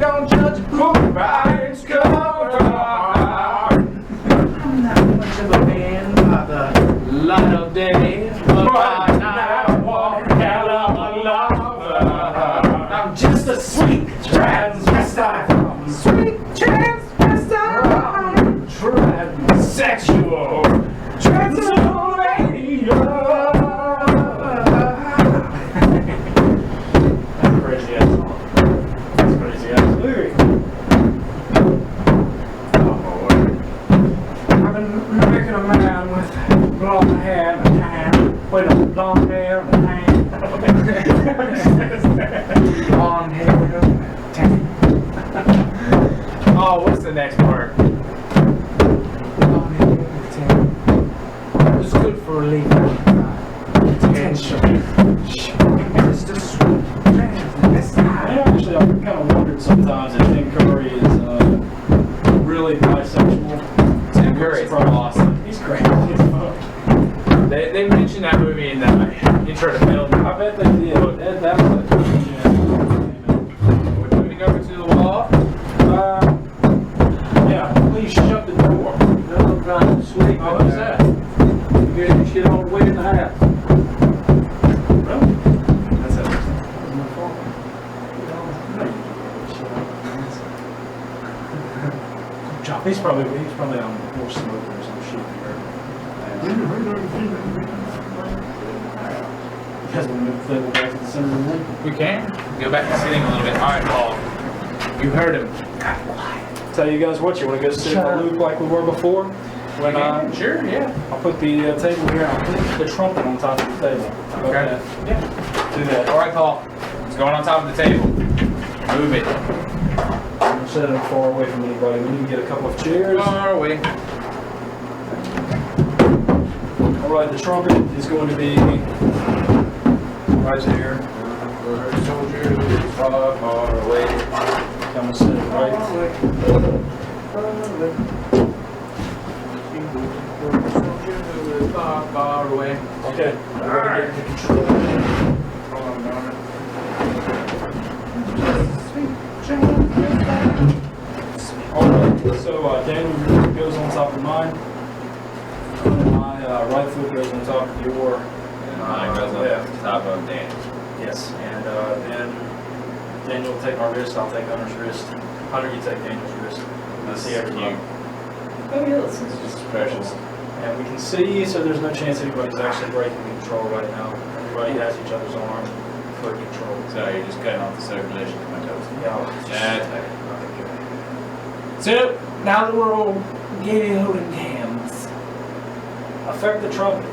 Speaker 3: Don't judge a book by its cover. I'm not much of a man by the light of day, but by night I walk out of a lover. I'm just a sweet transvestite, sweet transvestite, sexual Transylvania.
Speaker 2: That's a crazy ass song. That's a crazy ass lyric.
Speaker 3: I've been making a man with blonde hair and tan. Wait, no, blonde hair and tan. Blonde hair and tan. Oh, what's the next part? Blonde hair and tan. It's good for relieving tension. It's just sweet.
Speaker 2: kind of wondered sometimes if Tim Curry is really bisexual.
Speaker 3: Tim Curry is awesome.
Speaker 2: He's great. He's fun.
Speaker 3: They mentioned that movie in the intro to film.
Speaker 2: I bet they did. That was a
Speaker 3: We're moving over to the wall.
Speaker 2: yeah, please shut the door.
Speaker 4: No, I'm trying to sleep.
Speaker 2: Oh, who's that?
Speaker 4: You get this shit all the way in the house.
Speaker 2: Really? That's interesting.
Speaker 4: My fault.
Speaker 2: He's probably on more smoke or some shit here. You guys want to move the table back to the center of the room?
Speaker 3: We can. Go back to sitting a little bit. Alright, Paul. You heard him.
Speaker 2: Tell you guys what, you want to go sit in the loop like we were before? When
Speaker 3: Sure, yeah.
Speaker 2: I'll put the table here and I'll put the trumpet on top of the table.
Speaker 3: Okay.
Speaker 2: Yeah. Do that.
Speaker 3: Alright, Paul. It's going on top of the table. Move it.
Speaker 2: I'm gonna set it far away from anybody. We need to get a couple of chairs.
Speaker 3: Far away.
Speaker 2: Alright, the trumpet is going to be right there.
Speaker 3: Soldiers far, far away.
Speaker 2: I'm gonna set it right.
Speaker 3: Far, far away.
Speaker 2: Okay. We're gonna get into control. Alright, so Daniel goes on top of mine. My right foot goes on top of your.
Speaker 3: And mine goes on the top of Dan's.
Speaker 2: Yes, and then Daniel will take my wrist, I'll take Hunter's wrist. Hunter, you take Daniel's wrist.
Speaker 3: That's
Speaker 2: See everybody.
Speaker 3: cute. Oh yeah, this is just precious.
Speaker 2: And we can see, so there's no chance anybody's actually breaking control right now. Everybody has each other's arm, foot control.
Speaker 3: So you're just cutting off the circulation to my toes.
Speaker 2: Yeah.
Speaker 3: That's
Speaker 2: okay.
Speaker 3: So now that we're all getting holding hands,
Speaker 2: Affect the trumpet.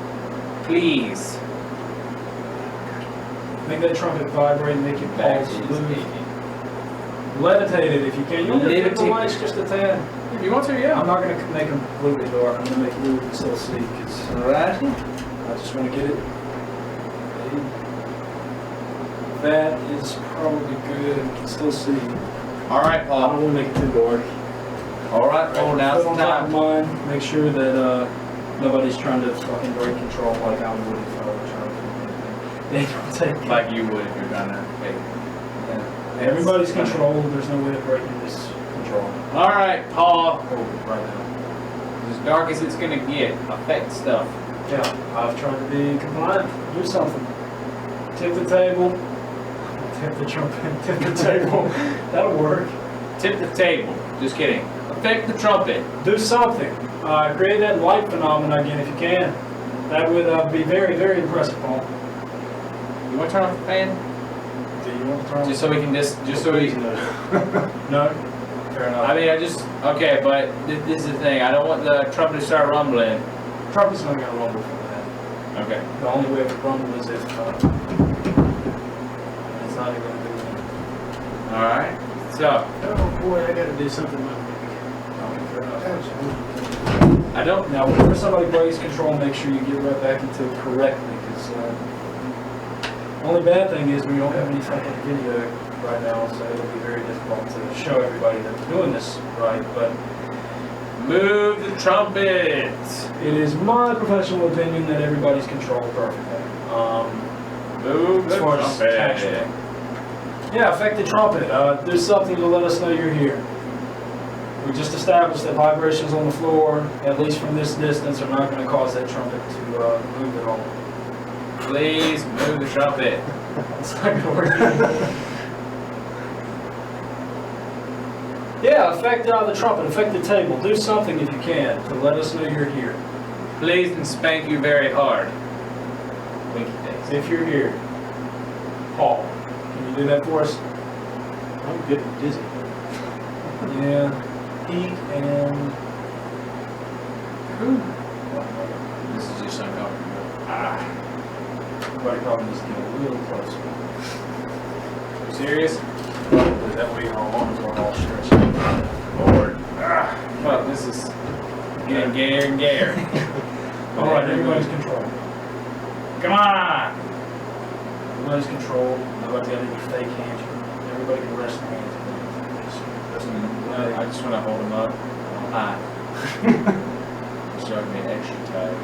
Speaker 3: please.
Speaker 2: Make that trumpet vibrate, make it
Speaker 3: Back
Speaker 2: pulse,
Speaker 3: to
Speaker 2: move.
Speaker 3: the
Speaker 2: Levitate it if you can. You want to dip the
Speaker 3: Levitate.
Speaker 2: lights just a tad.
Speaker 3: If you want to,
Speaker 2: I'm
Speaker 3: yeah.
Speaker 2: not going to make them completely dark. I'm going to make it can still see because
Speaker 3: Alright.
Speaker 2: I just want to get it. That is probably good. I can still see.
Speaker 3: Alright,
Speaker 2: I don't
Speaker 3: Paul.
Speaker 2: want to make it too dark.
Speaker 3: Alright, Paul, now's
Speaker 2: Put
Speaker 3: the
Speaker 2: on top of
Speaker 3: time.
Speaker 2: mine. Make sure that nobody's trying to fucking break control like I would if I were trying to do anything. They don't take
Speaker 3: Like you would if you're gonna make it.
Speaker 2: everybody's controlled. There's no way of breaking this control.
Speaker 3: Alright, Paul.
Speaker 2: Right now.
Speaker 3: As dark as it's gonna get, affect stuff.
Speaker 2: Yeah, I've tried to be compliant. Do something. Tip the table. Tip the trumpet. Tip the table. That'll work.
Speaker 3: Tip the table. Just kidding. Affect the trumpet.
Speaker 2: Do something. Create that light phenomenon again if you can. That would be very, very impressive, Paul.
Speaker 3: You wanna turn off the fan?
Speaker 2: Do you want to turn
Speaker 3: Just so we can just so we
Speaker 2: No. No? Fair enough.
Speaker 3: I mean I just okay, but this is the thing. I don't want the trumpet to start rumbling.
Speaker 2: Trumpet's not going to rumble from that.
Speaker 3: Okay.
Speaker 2: The only way it would rumble is if it's not even going to do anything.
Speaker 3: Alright. So
Speaker 4: Oh boy, I gotta do something about
Speaker 2: Fair enough.
Speaker 4: that.
Speaker 3: I don't
Speaker 2: Now, whenever somebody breaks control, make sure you get right back into it correctly, because only bad thing is we don't have any fucking video right now, so it'll be very difficult to show everybody that we're doing this right, but
Speaker 3: move the trumpet.
Speaker 2: it is my professional opinion that everybody's controlled perfectly.
Speaker 3: Move the
Speaker 2: As far as
Speaker 3: trumpet.
Speaker 2: actually. Yeah, affect the trumpet. Do something to let us know you're here. We just established that vibrations on the floor, at least from this distance, are not going to cause that trumpet to move at all.
Speaker 3: Please move the trumpet.
Speaker 2: It's not going to work. Yeah, affect the trumpet, affect the table. Do something if you can to let us know you're here.
Speaker 3: Please and spank you very hard. Winky face.
Speaker 2: If you're here. Paul, can you do that for us?
Speaker 4: I'm getting dizzy.
Speaker 2: Yeah. Peek and...
Speaker 3: This is just uncomfortable.
Speaker 2: Everybody probably needs to get a little closer.
Speaker 3: You serious?
Speaker 2: That way our arms aren't all stretched.
Speaker 3: Lord. Well, this is getting gayer and gayer.
Speaker 2: Alright, everybody's controlled.
Speaker 3: Come on!
Speaker 2: Everybody's controlled. Nobody's got any fake hands. everybody can rest their hands.
Speaker 3: I just want to hold them up high. So I can get extra tight.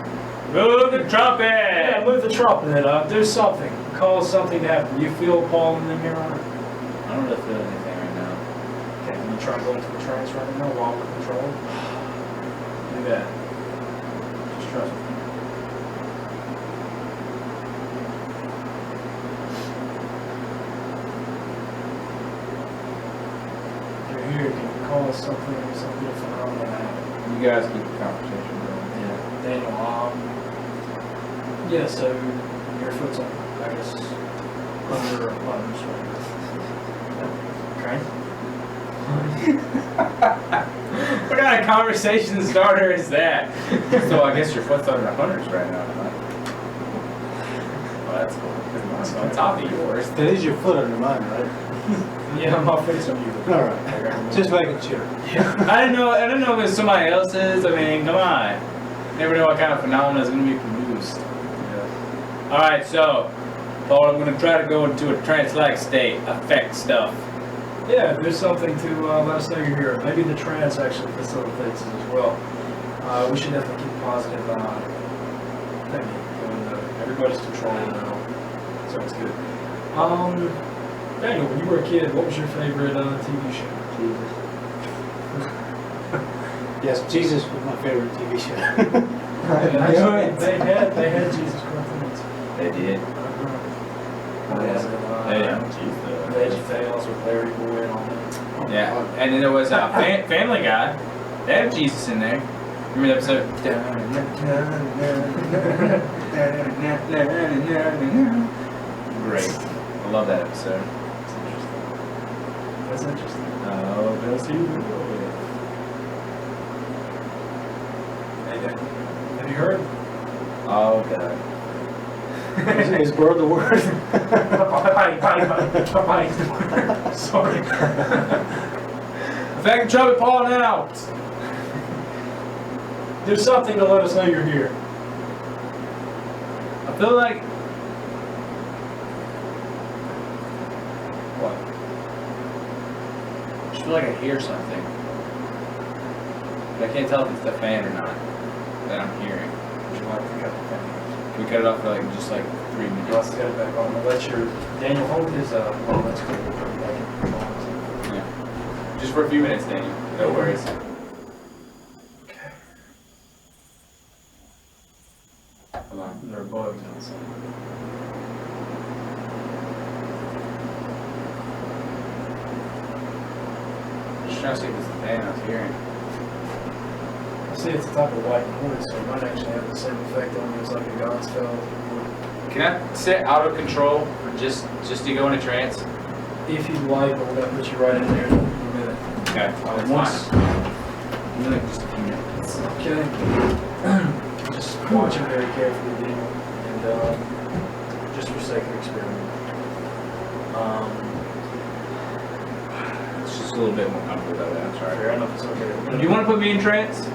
Speaker 3: Move the trumpet!
Speaker 2: Yeah, move the trumpet up. Do something. Cause something to happen. You feel Paul in them here on it?
Speaker 3: I don't really feel anything right now.
Speaker 2: Okay, can you try and go into the trance right now while we're controlling? Do that. Just trust me. You're here. Can you cause something phenomenal to happen?
Speaker 3: You guys keep the conversation going.
Speaker 2: Yeah. Daniel, yeah, so your foot's on, I guess, under lunge right now. Okay.
Speaker 3: What kind of conversation starter is that? So I guess your foot's under 100s right now, huh? Well, that's cool. It's on top of yours.
Speaker 4: That is your foot under mine, right?
Speaker 2: Yeah, my foot's on you.
Speaker 4: All right. Just making sure.
Speaker 3: I didn't know if it was somebody else's. I mean, come on. Never know what kind of phenomenon is going to be produced. Yeah. All right, so Paul, I'm going to try to go into a trance-like state, affect stuff.
Speaker 2: Yeah, do something to let us know you're here. Maybe the trance actually facilitates it as well. We should definitely keep positive thinking. Everybody's controlling now, so it's good. Daniel, when you were a kid, what was your favorite TV show?
Speaker 4: Jesus. Yes, Jesus was my favorite TV show.
Speaker 2: They had Jesus cartoons.
Speaker 3: They did.
Speaker 2: Veggie Tales with Larry Boy and all that.
Speaker 3: Yeah, and then there was Family Guy. They had Jesus in there. Remember the episode? Great. I love that episode.
Speaker 2: That's interesting.
Speaker 3: Oh, does he?
Speaker 2: Hey, Dan, have you heard?
Speaker 3: Oh, God.
Speaker 4: Is bird the word?
Speaker 2: Sorry.
Speaker 3: Back in trouble, Paul, now.
Speaker 2: Do something to let us know you're here.
Speaker 3: I feel like. What? I just feel like I hear something. But I can't tell if it's the fan or not that I'm hearing.
Speaker 2: Would you like to cut the fan?
Speaker 3: Can we cut it off for like just like 3 minutes?
Speaker 2: Let's get it back on. I'll let your Daniel hold his well, that's cool. We'll put it back in.
Speaker 3: Yeah. Just for a few minutes, Daniel. No worries.
Speaker 2: Okay.
Speaker 3: Hold on.
Speaker 2: There are bugs outside.
Speaker 3: Just trying to see if it's the fan I was hearing.
Speaker 2: See, it's a type of white noise, so it might actually have the same effect on you as like a Godspell.
Speaker 3: Can I set auto control for just to go into trance?
Speaker 2: If you'd like, but we're going to put you right in there in a minute.
Speaker 3: Okay, that's
Speaker 2: Once-
Speaker 3: fine. Maybe like just a few minutes.
Speaker 2: Okay. Just watch it very carefully, Daniel, and just for sake of experiment.
Speaker 3: It's just a little bit more comfortable though, that's
Speaker 2: Fair
Speaker 3: right.
Speaker 2: enough, it's okay.
Speaker 3: Do you want to put me in trance?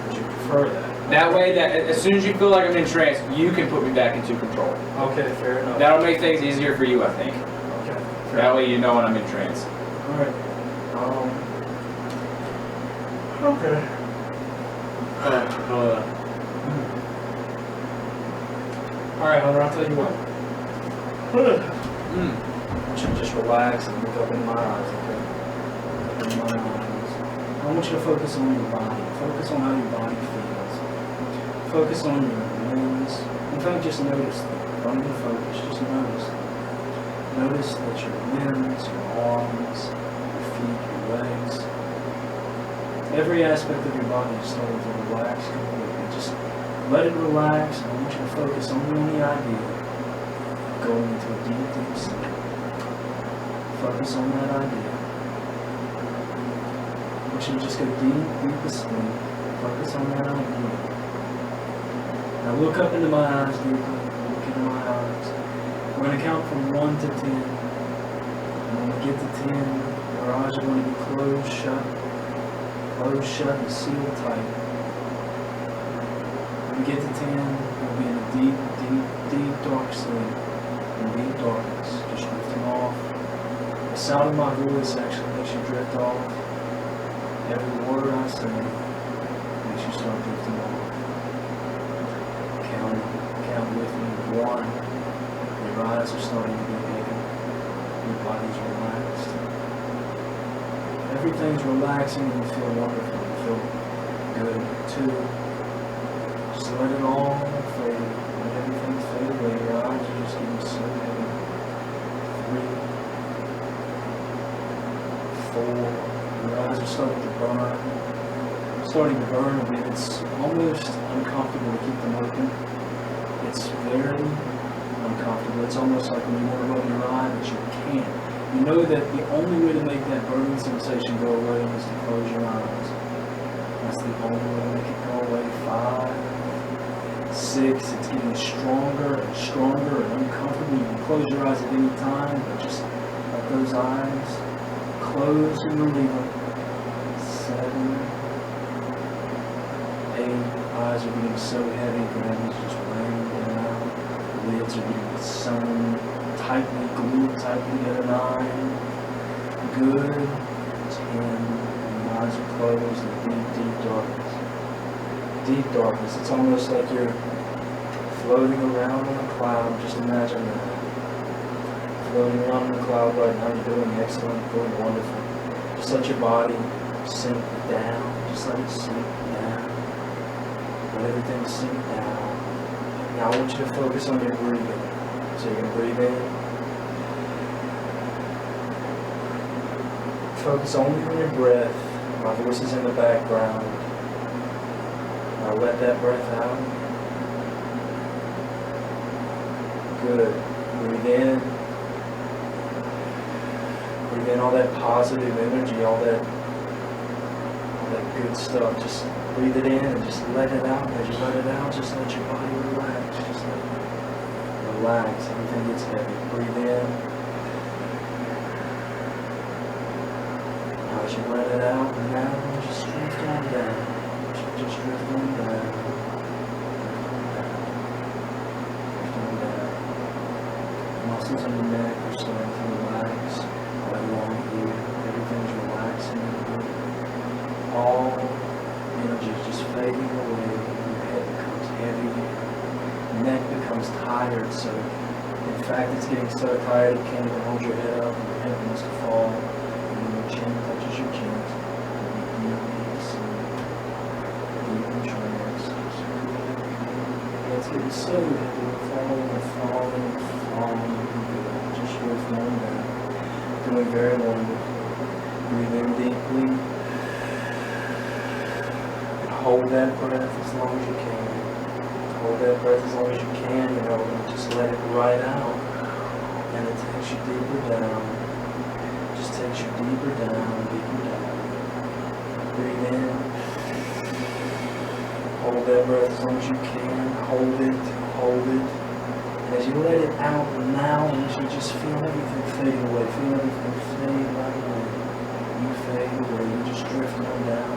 Speaker 2: Would you prefer that?
Speaker 3: That way, that as soon as you feel like I'm in trance, you can put me back into control.
Speaker 2: Okay, fair enough.
Speaker 3: That'll make things easier for you, I think.
Speaker 2: Okay. Fair
Speaker 3: That way you know when I'm in trance.
Speaker 2: Alright. Okay. Alright, Hunter, I'll tell you what. I want you to just relax and look up in my eyes, okay? Look in my eyes. I want you to focus on your body. Focus on how your body feels. Focus on your limbs. In fact, just notice them. Don't even focus, just notice them. Notice that your limbs, your arms, your feet, your legs, every aspect of your body is starting to relax completely. Just let it relax, and I want you to focus only on the idea of going into a deep, deep sleep. Focus on that idea. I want you to just go deep, deep asleep. Focus on that idea. Now look up into my eyes deeply. Look into my eyes. We're going to count from 1 to 10. And when we get to 10, our eyes are going to be closed shut and sealed tight. When we get to 10, we'll be in a deep, deep, deep dark sleep, in deep darkness, just drifting off, sound of my voice actually makes you drift off. Every word I say makes you start drifting off. Count with me. 1. Your eyes are starting to get heavy. Your body's relaxed. Everything's relaxing and you feel wonderful. You feel good. 2. Just let it all fade. Let everything fade away. Your eyes are just getting so heavy. 3. 4. Your eyes are starting to burn. Starting to burn a bit. It's almost uncomfortable to keep them open. It's very uncomfortable. It's almost like when you want to rub your eye, but you can't. You know that the only way to make that burning sensation go away is to close your eyes. That's the only way to make it go away. 5, 6. It's getting stronger and stronger and uncomfortable. You can close your eyes at any time, but just let those eyes close and relieve them. 7, 8. Eyes are getting so heavy, gravity's just weighing down. Lids are getting sewn tightly, glued tightly at 9. Good. 10. And your eyes are closed in deep, deep darkness. Deep darkness. It's almost like you're floating around on a cloud. Just imagine that. Floating around on a cloud right now. You're doing excellent, doing wonderful. Just let your body sink down. Just let it sink down. Let everything sink down. Now I want you to focus on your breathing. So you're going to breathe in. Focus only on your breath. My voice is in the background. Now let that breath out. Good. Breathe in. Breathe in all that positive energy, all that good stuff. Just breathe it in and just let it out. As you let it out, just let your body relax. Just let it relax. Everything gets heavy. Breathe in. Now as you let it out, now just drift on down. Just drift on down. Drift on down. The muscles in your neck are starting to relax. Right along here. Everything's relaxing. All energy is just fading away. Your head becomes heavy. Your neck becomes tired. So, in fact, it's getting so tired you can't even hold your head up, and your head wants to fall. And when your chin touches your chin, you'll be deep in sleep, deep in trance. It's getting so heavy, falling. Just drift on down. Doing very wonderful. Breathe in deeply. Hold that breath as long as you can. Hold that breath as long as you can, and just let it right out. And it takes you deeper down. Just takes you deeper down. Breathe in. Hold that breath as long as you can. Hold it. And as you let it out now, and as you just feel everything fade away, feel everything fade right away. You fade away. You just drift on down.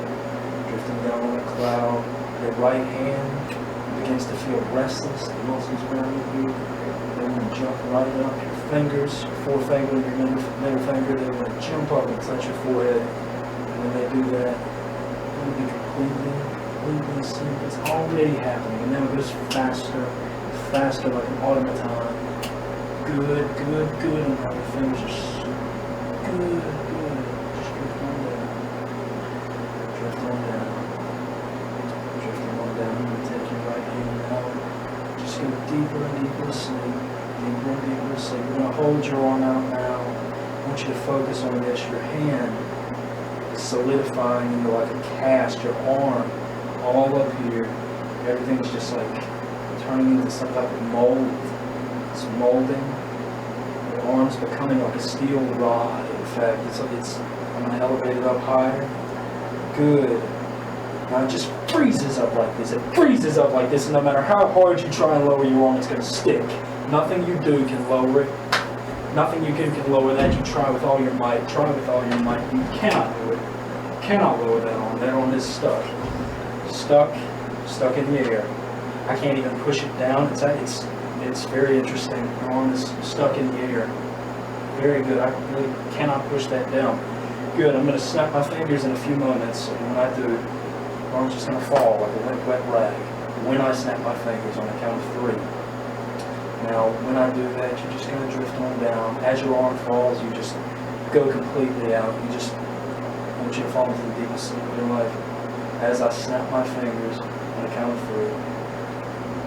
Speaker 2: Drifting down on a cloud. Your right hand begins to feel restless. The muscles around you. They want to jump right up. Your fingers, your forefinger, your middle finger, they want to jump up and touch your forehead. And when they do that, you'll be completely asleep. It's already happening. And now it goes faster like an automaton. Good. And now your fingers are good. Just drift on down. Drifting on down. You take your right hand out. Just go deeper and deeper asleep. We're going to hold your arm out now. I want you to focus on this. Your hand is solidifying into like a cast. Your arm all up here. Everything's just like turning into some type of mold. It's molding. Your arm's becoming like a steel rod. In fact, I'm going to elevate it up higher. Good. Now it just freezes up like this. It freezes up like this, and no matter how hard you try and lower your arm, it's going to stick. Nothing you do can lower it. Nothing you do can lower that. You try with all your might. You cannot do it. You cannot lower that arm. That arm is stuck. Stuck in the air. I can't even push it down. It's very interesting. Your arm is stuck in the air. Very good. I really cannot push that down. Good. I'm going to snap my fingers in a few moments, and when I do, the arm's just going to fall like a wet, wet rag. When I snap my fingers on the count of 3. Now, when I do that, you're just going to drift on down. As your arm falls, you just go completely out. I want you to fall into the deepest sleep of your life. As I snap my fingers on the count of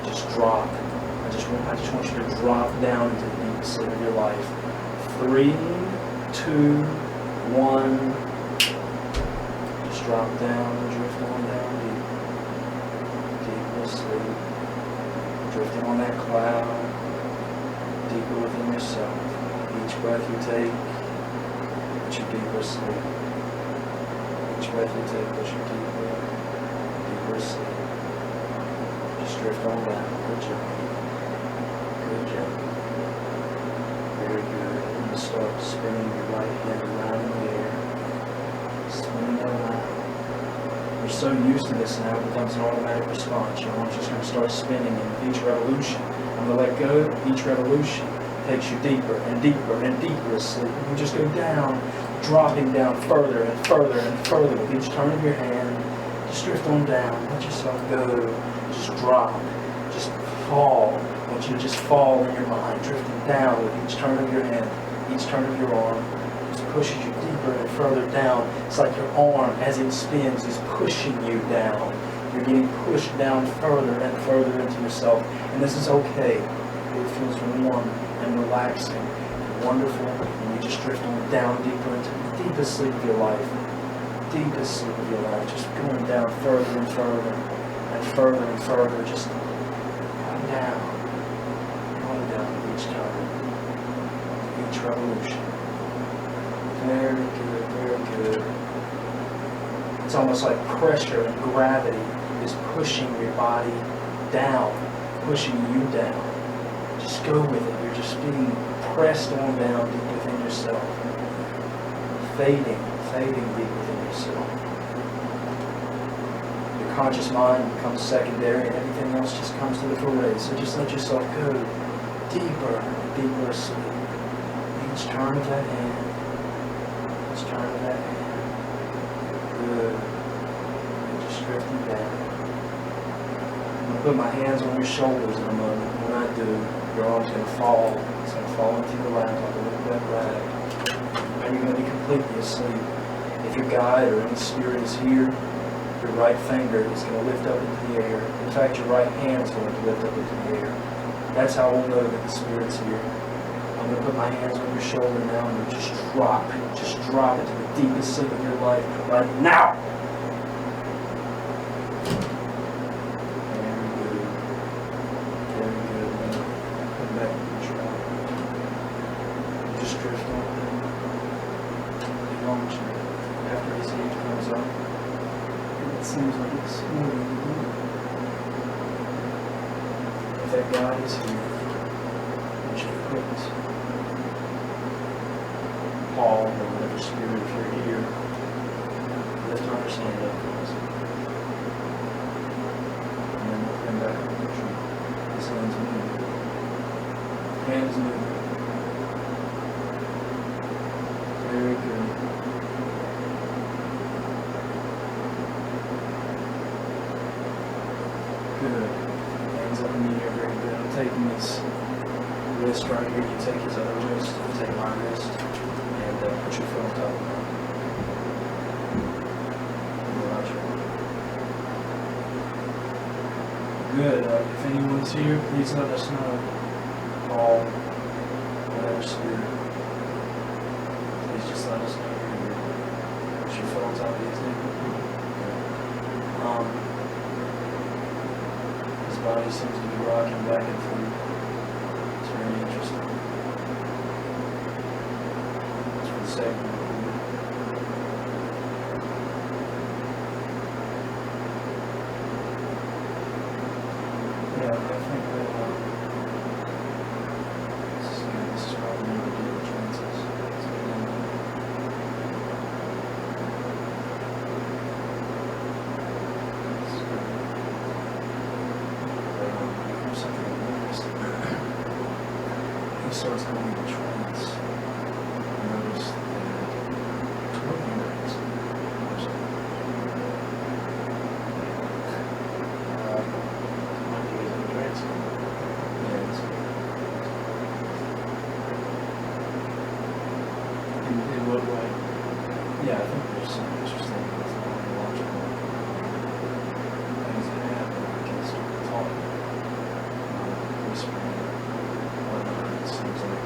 Speaker 2: 3, just drop. I just want you to drop down into the deepest sleep of your life. 3, 2, 1. Just drop down and drift on down deep. Deeper sleep. Drifting on that cloud. Deeper within yourself. Each breath you take, puts you deeper sleep. Each breath you take, puts you deeper, deeper sleep. Just drift on down. Good job. Good job. Very good. And you start spinning your right hand around in the air. Spinning it around. You're so used to this now, it becomes an automatic response. Your arm's just going to start spinning, and with each revolution, I'm going to let go. Each revolution takes you deeper and deeper and deeper asleep. And you just go down, dropping down further and further and further with each turn of your hand. Just drift on down. Let yourself go. Just drop. Just fall. I want you to just fall in your mind, drifting down with each turn of your hand, each turn of your arm. Just pushes you deeper and further down. It's like your arm, as it spins, is pushing you down. You're getting pushed down further and further into yourself. And this is okay. It feels warm and relaxing and wonderful. And you just drift on down deeper into the deepest sleep of your life. Deepest sleep of your life. Just going down further and further and further and further. Just going down. Going down with each turn. Each revolution. Very good, very good. It's almost like pressure and gravity is pushing your body down, pushing you down. Just go with it. You're just being pressed on down deep within yourself. Fading deep within yourself. Your conscious mind becomes secondary and everything else just comes to the fore. So just let yourself go deeper and deeper asleep. Each turn of that hand. Each turn of that hand. Good. And just drifting down. I'm going to put my hands on your shoulders in a moment. When I do, your arm's going to fall. It's going to fall into your lap like a little wet rag. And you're going to be completely asleep. If your guide or any spirit is here, your right finger is going to lift up into the air. In fact, your right hand is going to lift up into the air. That's how we'll know that the spirit's here. I'm going to put my hands on your shoulder now and just drop into the deepest sleep of your life right now. If that God is here, would you put Paul or whatever spirit, if you're here, lift up your hand up, please. And then we'll come back and put his hands moving. Hands moving. Very good. Good. Hands up in the air, very good. I'm taking this wrist right here. You take his other wrist. You take my wrist. And put your foot on top of it. Good. If anyone's here, please let us know. Paul, whatever spirit. Please just let us know you're here. Put your foot on top of his neck. His body seems to be rocking back and forth. It's very interesting. It's for the sake of the yeah, I think that this is probably one of the deeper trances. He starts going into trance.
Speaker 4: In what way?
Speaker 2: Yeah, I think there's some interesting psychological things that happen. I can start talking, whispering, whatnot. It seems like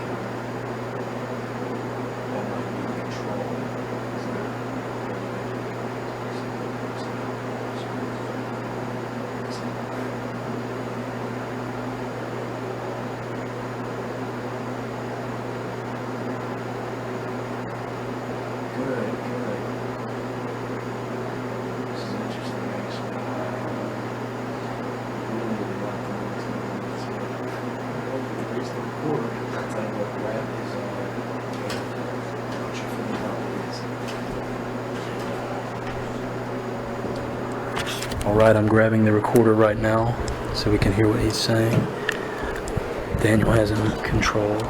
Speaker 2: that might be control. Good, good. This is interesting, actually. I really would like to know what's going on here.
Speaker 4: Raise the recorder.
Speaker 2: I'll tell you what, grab his don't you feel how it is. Alright, I'm grabbing the recorder right now so we can hear what he's saying. Daniel has him controlled.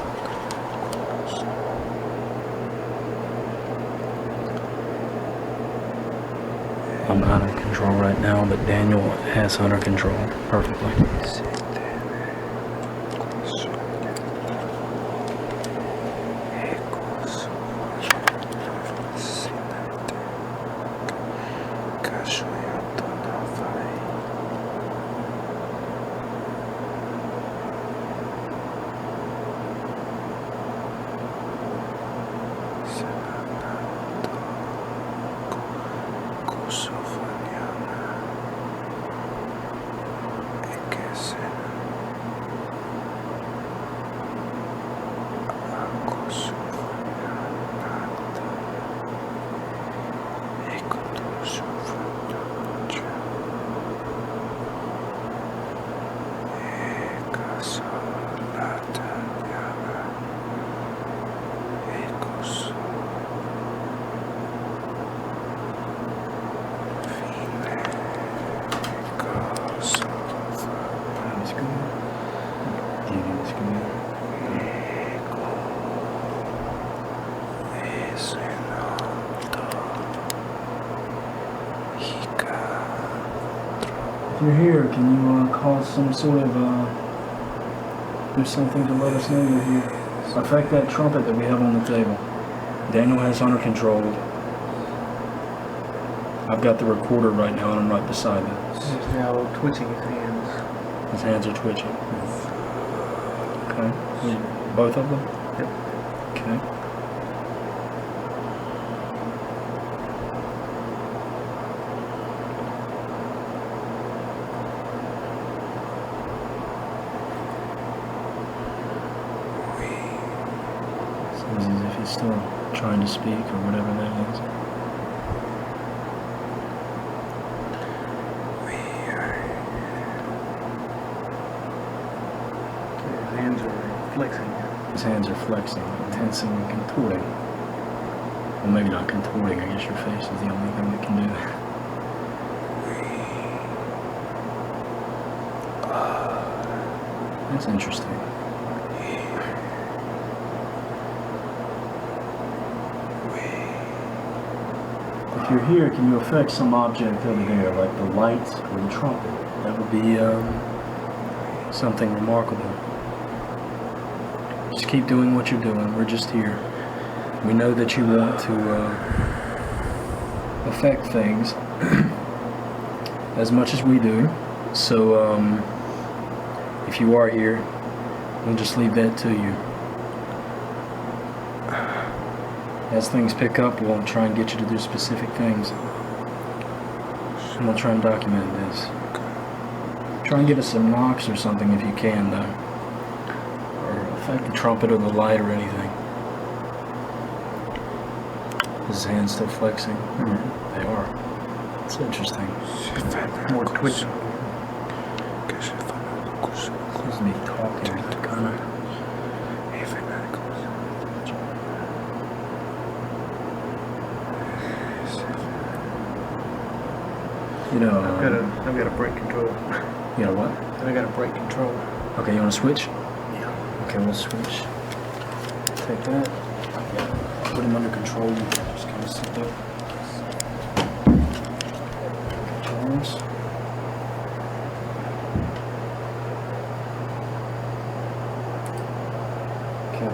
Speaker 2: I'm out of control right now, but Daniel has under control perfectly. If you're here, can you cause some sort of, do something to let us know you're here? Affect that trumpet that we have on the table. Daniel has under control. I've got the recorder right now and I'm right beside it.
Speaker 4: He's now twitching his hands.
Speaker 2: His hands are twitching. Okay. Both of them?
Speaker 4: Yep.
Speaker 2: Okay. Seems as if he's still trying to speak or whatever that is.
Speaker 4: His hands are flexing.
Speaker 2: His hands are flexing, tensing, and contorting. Well, maybe not contorting. I guess your face is the only thing that can do that. That's interesting. If you're here, can you affect some object over there, like the light or the trumpet? That would be something remarkable. Just keep doing what you're doing. We're just here. We know that you want to affect things as much as we do. So if you are here, we'll just leave that to you. As things pick up, we'll try and get you to do specific things. And we'll try and document this. Try and get us some knocks or something if you can, though. Or affect the trumpet or the light or anything. His hands still flexing? They are. It's interesting.
Speaker 4: More twitching.
Speaker 2: Seems me talking, kind of. You know,
Speaker 4: I've got a brake control.
Speaker 2: you know what?
Speaker 4: I got a brake control.
Speaker 2: Okay, you want to switch?
Speaker 4: Yeah.
Speaker 2: Okay, we'll switch. Take that. I'll put him under control. Just kind of sit there. Controls. Okay.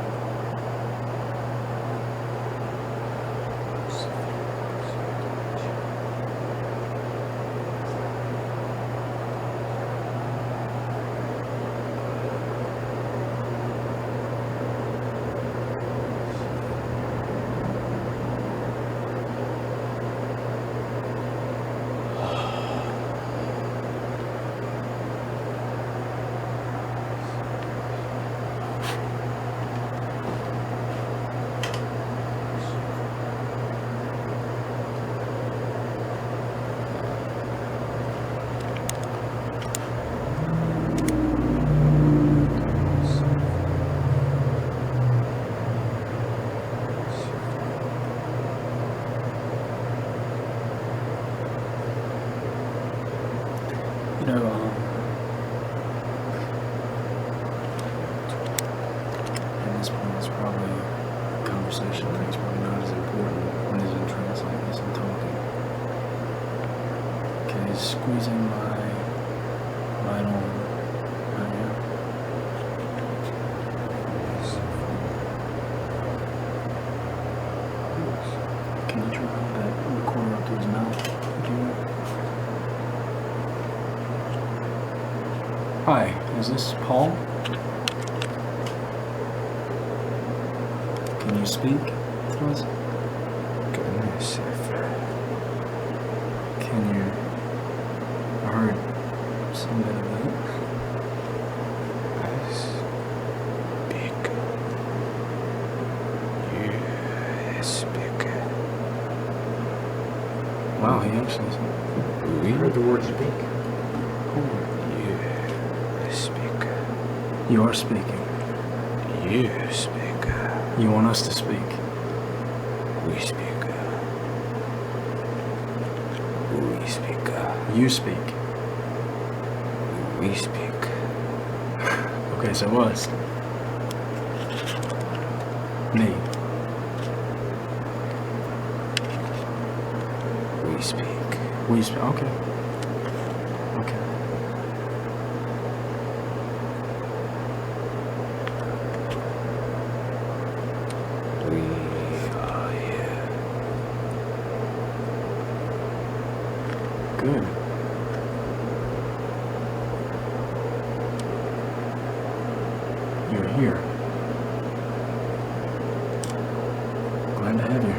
Speaker 2: conversation thing's probably not as important when he's in trance like this and talking. Okay, he's squeezing my right arm right here. Can you try that recorder up to his mouth? Hi, is this Paul? Can you speak to us?
Speaker 5: Goodness,
Speaker 2: Can you? I heard some bit of that.
Speaker 5: I speak. You speak.
Speaker 2: Wow, he actually.
Speaker 5: We heard the word speak.
Speaker 2: Oh,
Speaker 5: You speak.
Speaker 2: you are speaking.
Speaker 5: You speak.
Speaker 2: You want us to speak.
Speaker 5: We speak. We speak.
Speaker 2: You speak.
Speaker 5: We speak.
Speaker 2: Okay, so us. Me.
Speaker 5: We speak.
Speaker 2: We speak. Okay. Okay.
Speaker 5: We are here.
Speaker 2: Good. You're here. Glad to have you.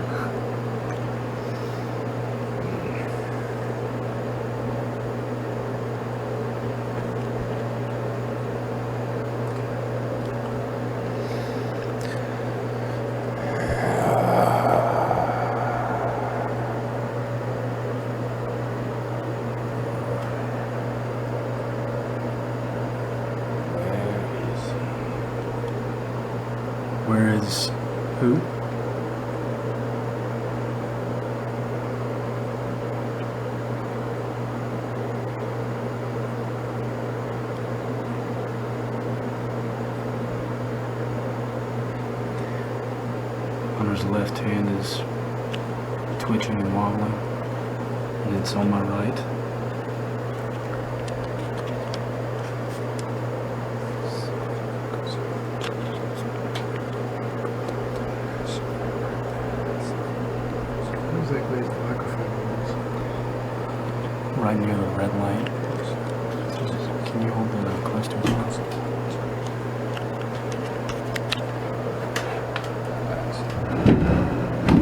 Speaker 2: Where is who? Hunter's left hand is twitching and wobbling, and it's on my right.
Speaker 4: Exactly as the microphone is.
Speaker 2: Right near the red light. Can you hold it close to his mouth?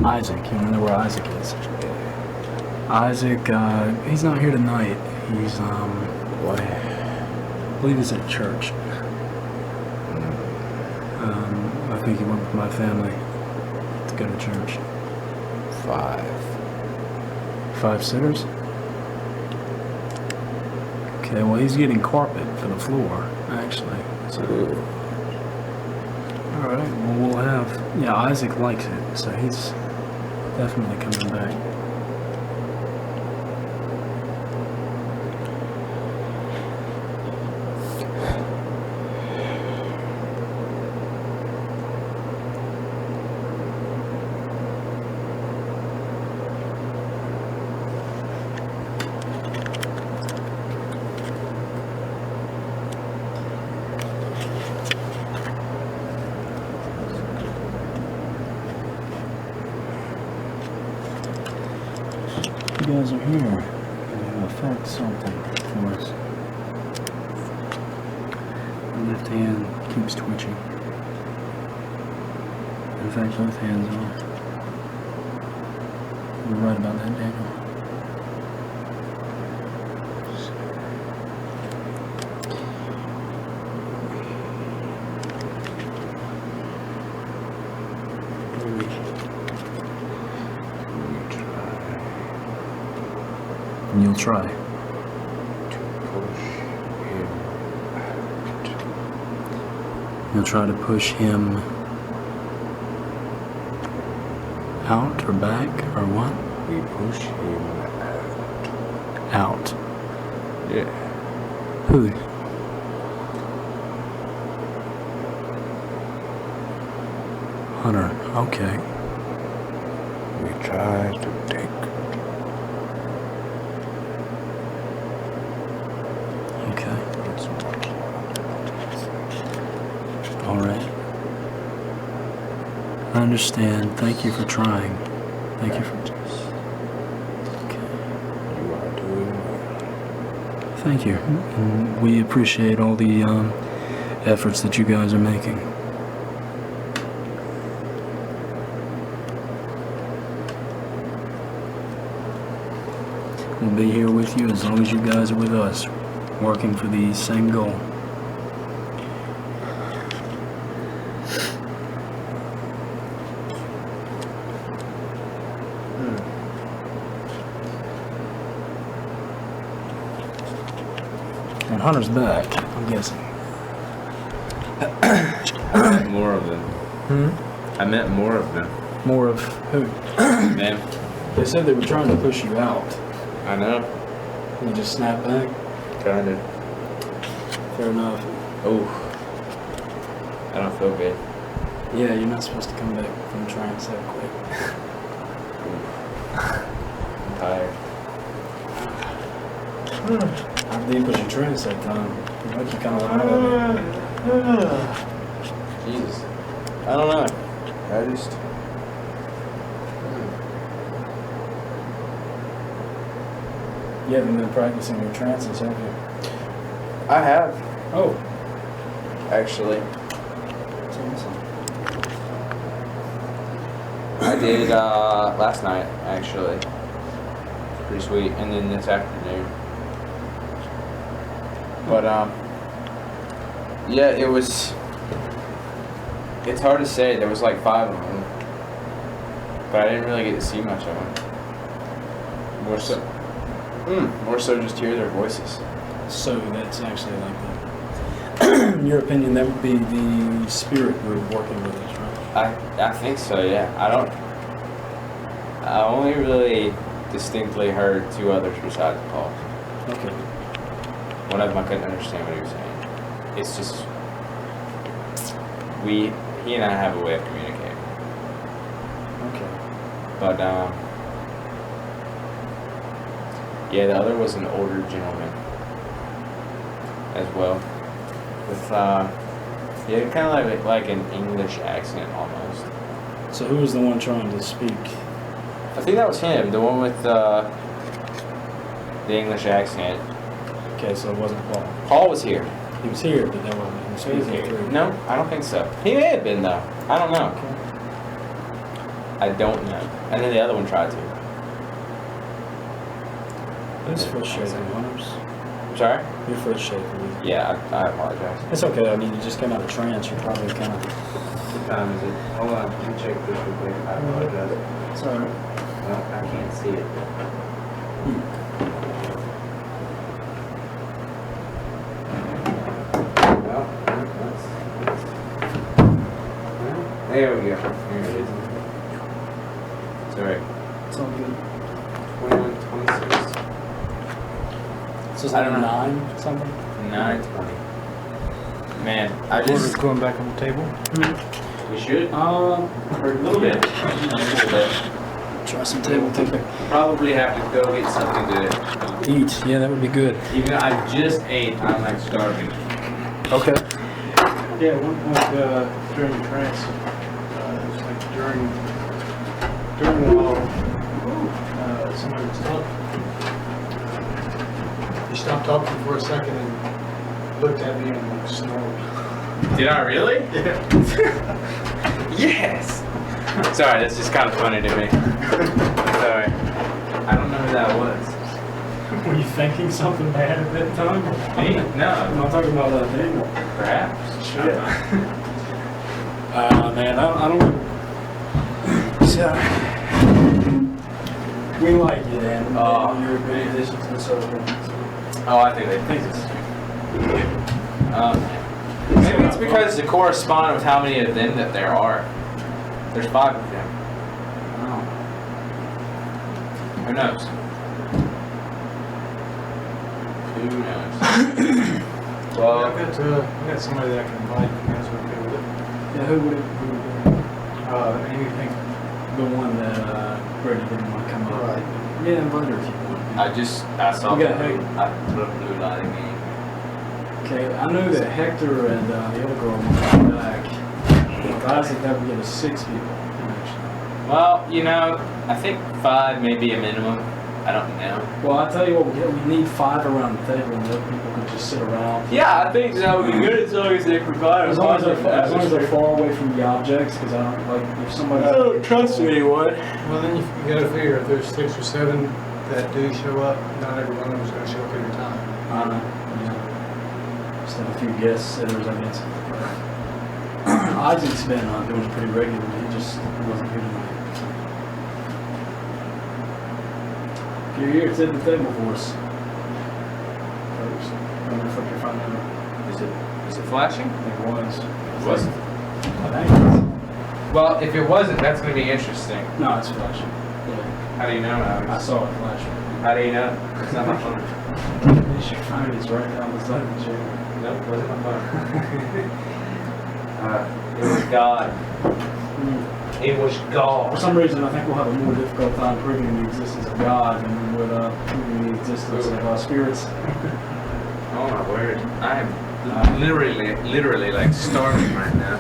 Speaker 2: Isaac, you wanna know where Isaac is? Isaac, he's not here tonight. He's,
Speaker 5: What?
Speaker 2: I believe he's at church. I think he went with my family to go to church.
Speaker 5: 5.
Speaker 2: 5 sitters? Okay, well, he's getting carpet for the floor, actually. So, alright, well, we'll have... Yeah, Isaac likes it, so he's definitely coming back. You guys are here. You affect something for us. The left hand keeps twitching. In fact, both hands are. You're right about that, Daniel. And you'll try. You'll try to push him out or back or what?
Speaker 5: We push him
Speaker 2: Out.
Speaker 5: Yeah.
Speaker 2: Who? Hunter.
Speaker 1: Okay.
Speaker 5: We try to take.
Speaker 1: Okay. All right. I understand. Thank you for trying. Thank you for. Okay.
Speaker 5: You are doing well.
Speaker 1: Thank you. And we appreciate all the efforts that you guys are making. We'll be here with you as long as you guys are with us, working for the same goal. And Hunter's back, I'm guessing.
Speaker 3: I meant more of them. I meant more of them.
Speaker 1: More of who?
Speaker 3: Man,
Speaker 1: They said they were trying to push you out.
Speaker 3: I know.
Speaker 1: You just snap back?
Speaker 3: Kind of.
Speaker 1: Fair enough.
Speaker 3: Oh. I don't feel good.
Speaker 1: Yeah, you're not supposed to come back from trance that quick.
Speaker 3: I'm tired.
Speaker 1: How deep was your trance that time? Like you kind of went out of it.
Speaker 3: Jesus. I don't know. I just.
Speaker 1: You haven't been practicing your trances, have you?
Speaker 3: I have,
Speaker 1: Oh.
Speaker 3: actually.
Speaker 1: That's awesome.
Speaker 3: I did last night, actually. Pretty sweet. And then this afternoon. But, yeah, it was. It's hard to say. There was like 5 of them. But I didn't really get to see much of them. More so just hear their voices.
Speaker 1: So that's actually like the, in your opinion, that would be the spirit group working with us, right?
Speaker 3: I think so, yeah. I only really distinctly heard 2 others besides Paul.
Speaker 1: Okay.
Speaker 3: One of them I couldn't understand what he was saying. It's just he and I have a way of communicating.
Speaker 1: Okay.
Speaker 3: But yeah, the other was an older gentleman as well. With yeah, kind of like an English accent almost.
Speaker 1: So who was the one trying to speak?
Speaker 3: I think that was him, the one with the English accent.
Speaker 1: Okay, so it wasn't Paul.
Speaker 3: Paul was here.
Speaker 1: He was here, but that wasn't him
Speaker 3: He was
Speaker 1: speaking
Speaker 3: here.
Speaker 1: through.
Speaker 3: No, I don't think so. He may have been though. I don't know.
Speaker 1: Okay.
Speaker 3: I don't know. And then the other one tried to.
Speaker 1: Who's first shaking, Hunters?
Speaker 3: I'm sorry?
Speaker 1: You're first shaking.
Speaker 3: Yeah, I apologize.
Speaker 1: It's okay. I mean, you just came out of trance. You're probably kind of.
Speaker 3: What time is it? Hold on, let me check this real quick. I apologize.
Speaker 1: It's all right.
Speaker 3: Well, I can't see it. Well, there we go. Here it is. Sorry.
Speaker 1: It's all good.
Speaker 3: 21, 26.
Speaker 1: So it's
Speaker 3: I
Speaker 1: like
Speaker 3: don't know.
Speaker 1: 9 something?
Speaker 3: 9:20. Man, I
Speaker 4: Order's
Speaker 3: just.
Speaker 4: going back on the table.
Speaker 3: We should?
Speaker 1: For
Speaker 3: A little bit. A little bit.
Speaker 1: try some table tipping.
Speaker 3: Probably have to go get something to
Speaker 1: Eat. Yeah, that would be good.
Speaker 3: even though I just ate, I'm like starving.
Speaker 1: Okay.
Speaker 4: Yeah, at one point during the trance, it was like during while somebody was talking. He stopped talking for a second and looked at me and snorted.
Speaker 3: Did I really?
Speaker 4: Yeah.
Speaker 3: Yes! Sorry, that's just kind of funny to me. Sorry. I don't know who that was.
Speaker 2: Were you thinking something bad at that time?
Speaker 3: Me?
Speaker 2: I'm
Speaker 3: No.
Speaker 2: not talking about that Daniel.
Speaker 3: Perhaps.
Speaker 2: Shit.
Speaker 1: Man, I don't know. So, we like you, Dan.
Speaker 3: Oh,
Speaker 1: You're a good addition to the circle.
Speaker 3: Oh, I think they think it's. Maybe it's because it corresponds with how many of them that there are. There's 5 of them. Who knows? Who knows? Well,
Speaker 4: I got somebody that I can invite. You guys are okay with it?
Speaker 1: Yeah, who would it be?
Speaker 4: Anything.
Speaker 2: The one that Brady didn't want to come up.
Speaker 4: Right.
Speaker 2: Yeah, invite her if you want.
Speaker 3: I saw
Speaker 2: We got
Speaker 3: blue, I put up blue lighting game.
Speaker 2: Okay, I knew that Hector and the other girl were coming back. With Isaac, that would get us 6 people, actually.
Speaker 3: Well, you know, I think 5 may be a minimum. I don't know.
Speaker 2: Well, I tell you what, we need 5 around the table, and the other people can just sit around.
Speaker 3: Yeah, I think that would be good as long as they provide.
Speaker 2: As long as they're far away from the objects, because I don't, like, if somebody...
Speaker 3: I don't trust anyone.
Speaker 4: Well, then you gotta figure if there's 6 or 7 that do show up, not every one of them is gonna show up every time.
Speaker 2: I don't know, yeah. Just have a few guest sitters, I guess. Isaac's been doing it pretty regularly, he just wasn't here tonight. So. If you're here, sit at the table for us. Folks, I don't know if you're finding out.
Speaker 3: Is it flashing?
Speaker 2: It was.
Speaker 3: It wasn't.
Speaker 2: I think it's...
Speaker 3: Well, if it wasn't, that's going to be interesting.
Speaker 2: No, it's flashing. Yeah.
Speaker 3: How do you know,
Speaker 2: I
Speaker 3: Alex?
Speaker 2: saw it flashing.
Speaker 3: How do you know? It's not my phone.
Speaker 2: It's your phone, it's right down the side of the chair.
Speaker 3: Nope, it wasn't my phone. It was God. It was
Speaker 2: For
Speaker 3: God.
Speaker 2: some reason, I think we'll have a more difficult time proving the existence of God than we would proving the existence of spirits.
Speaker 3: Oh my word. I am literally like starving right now.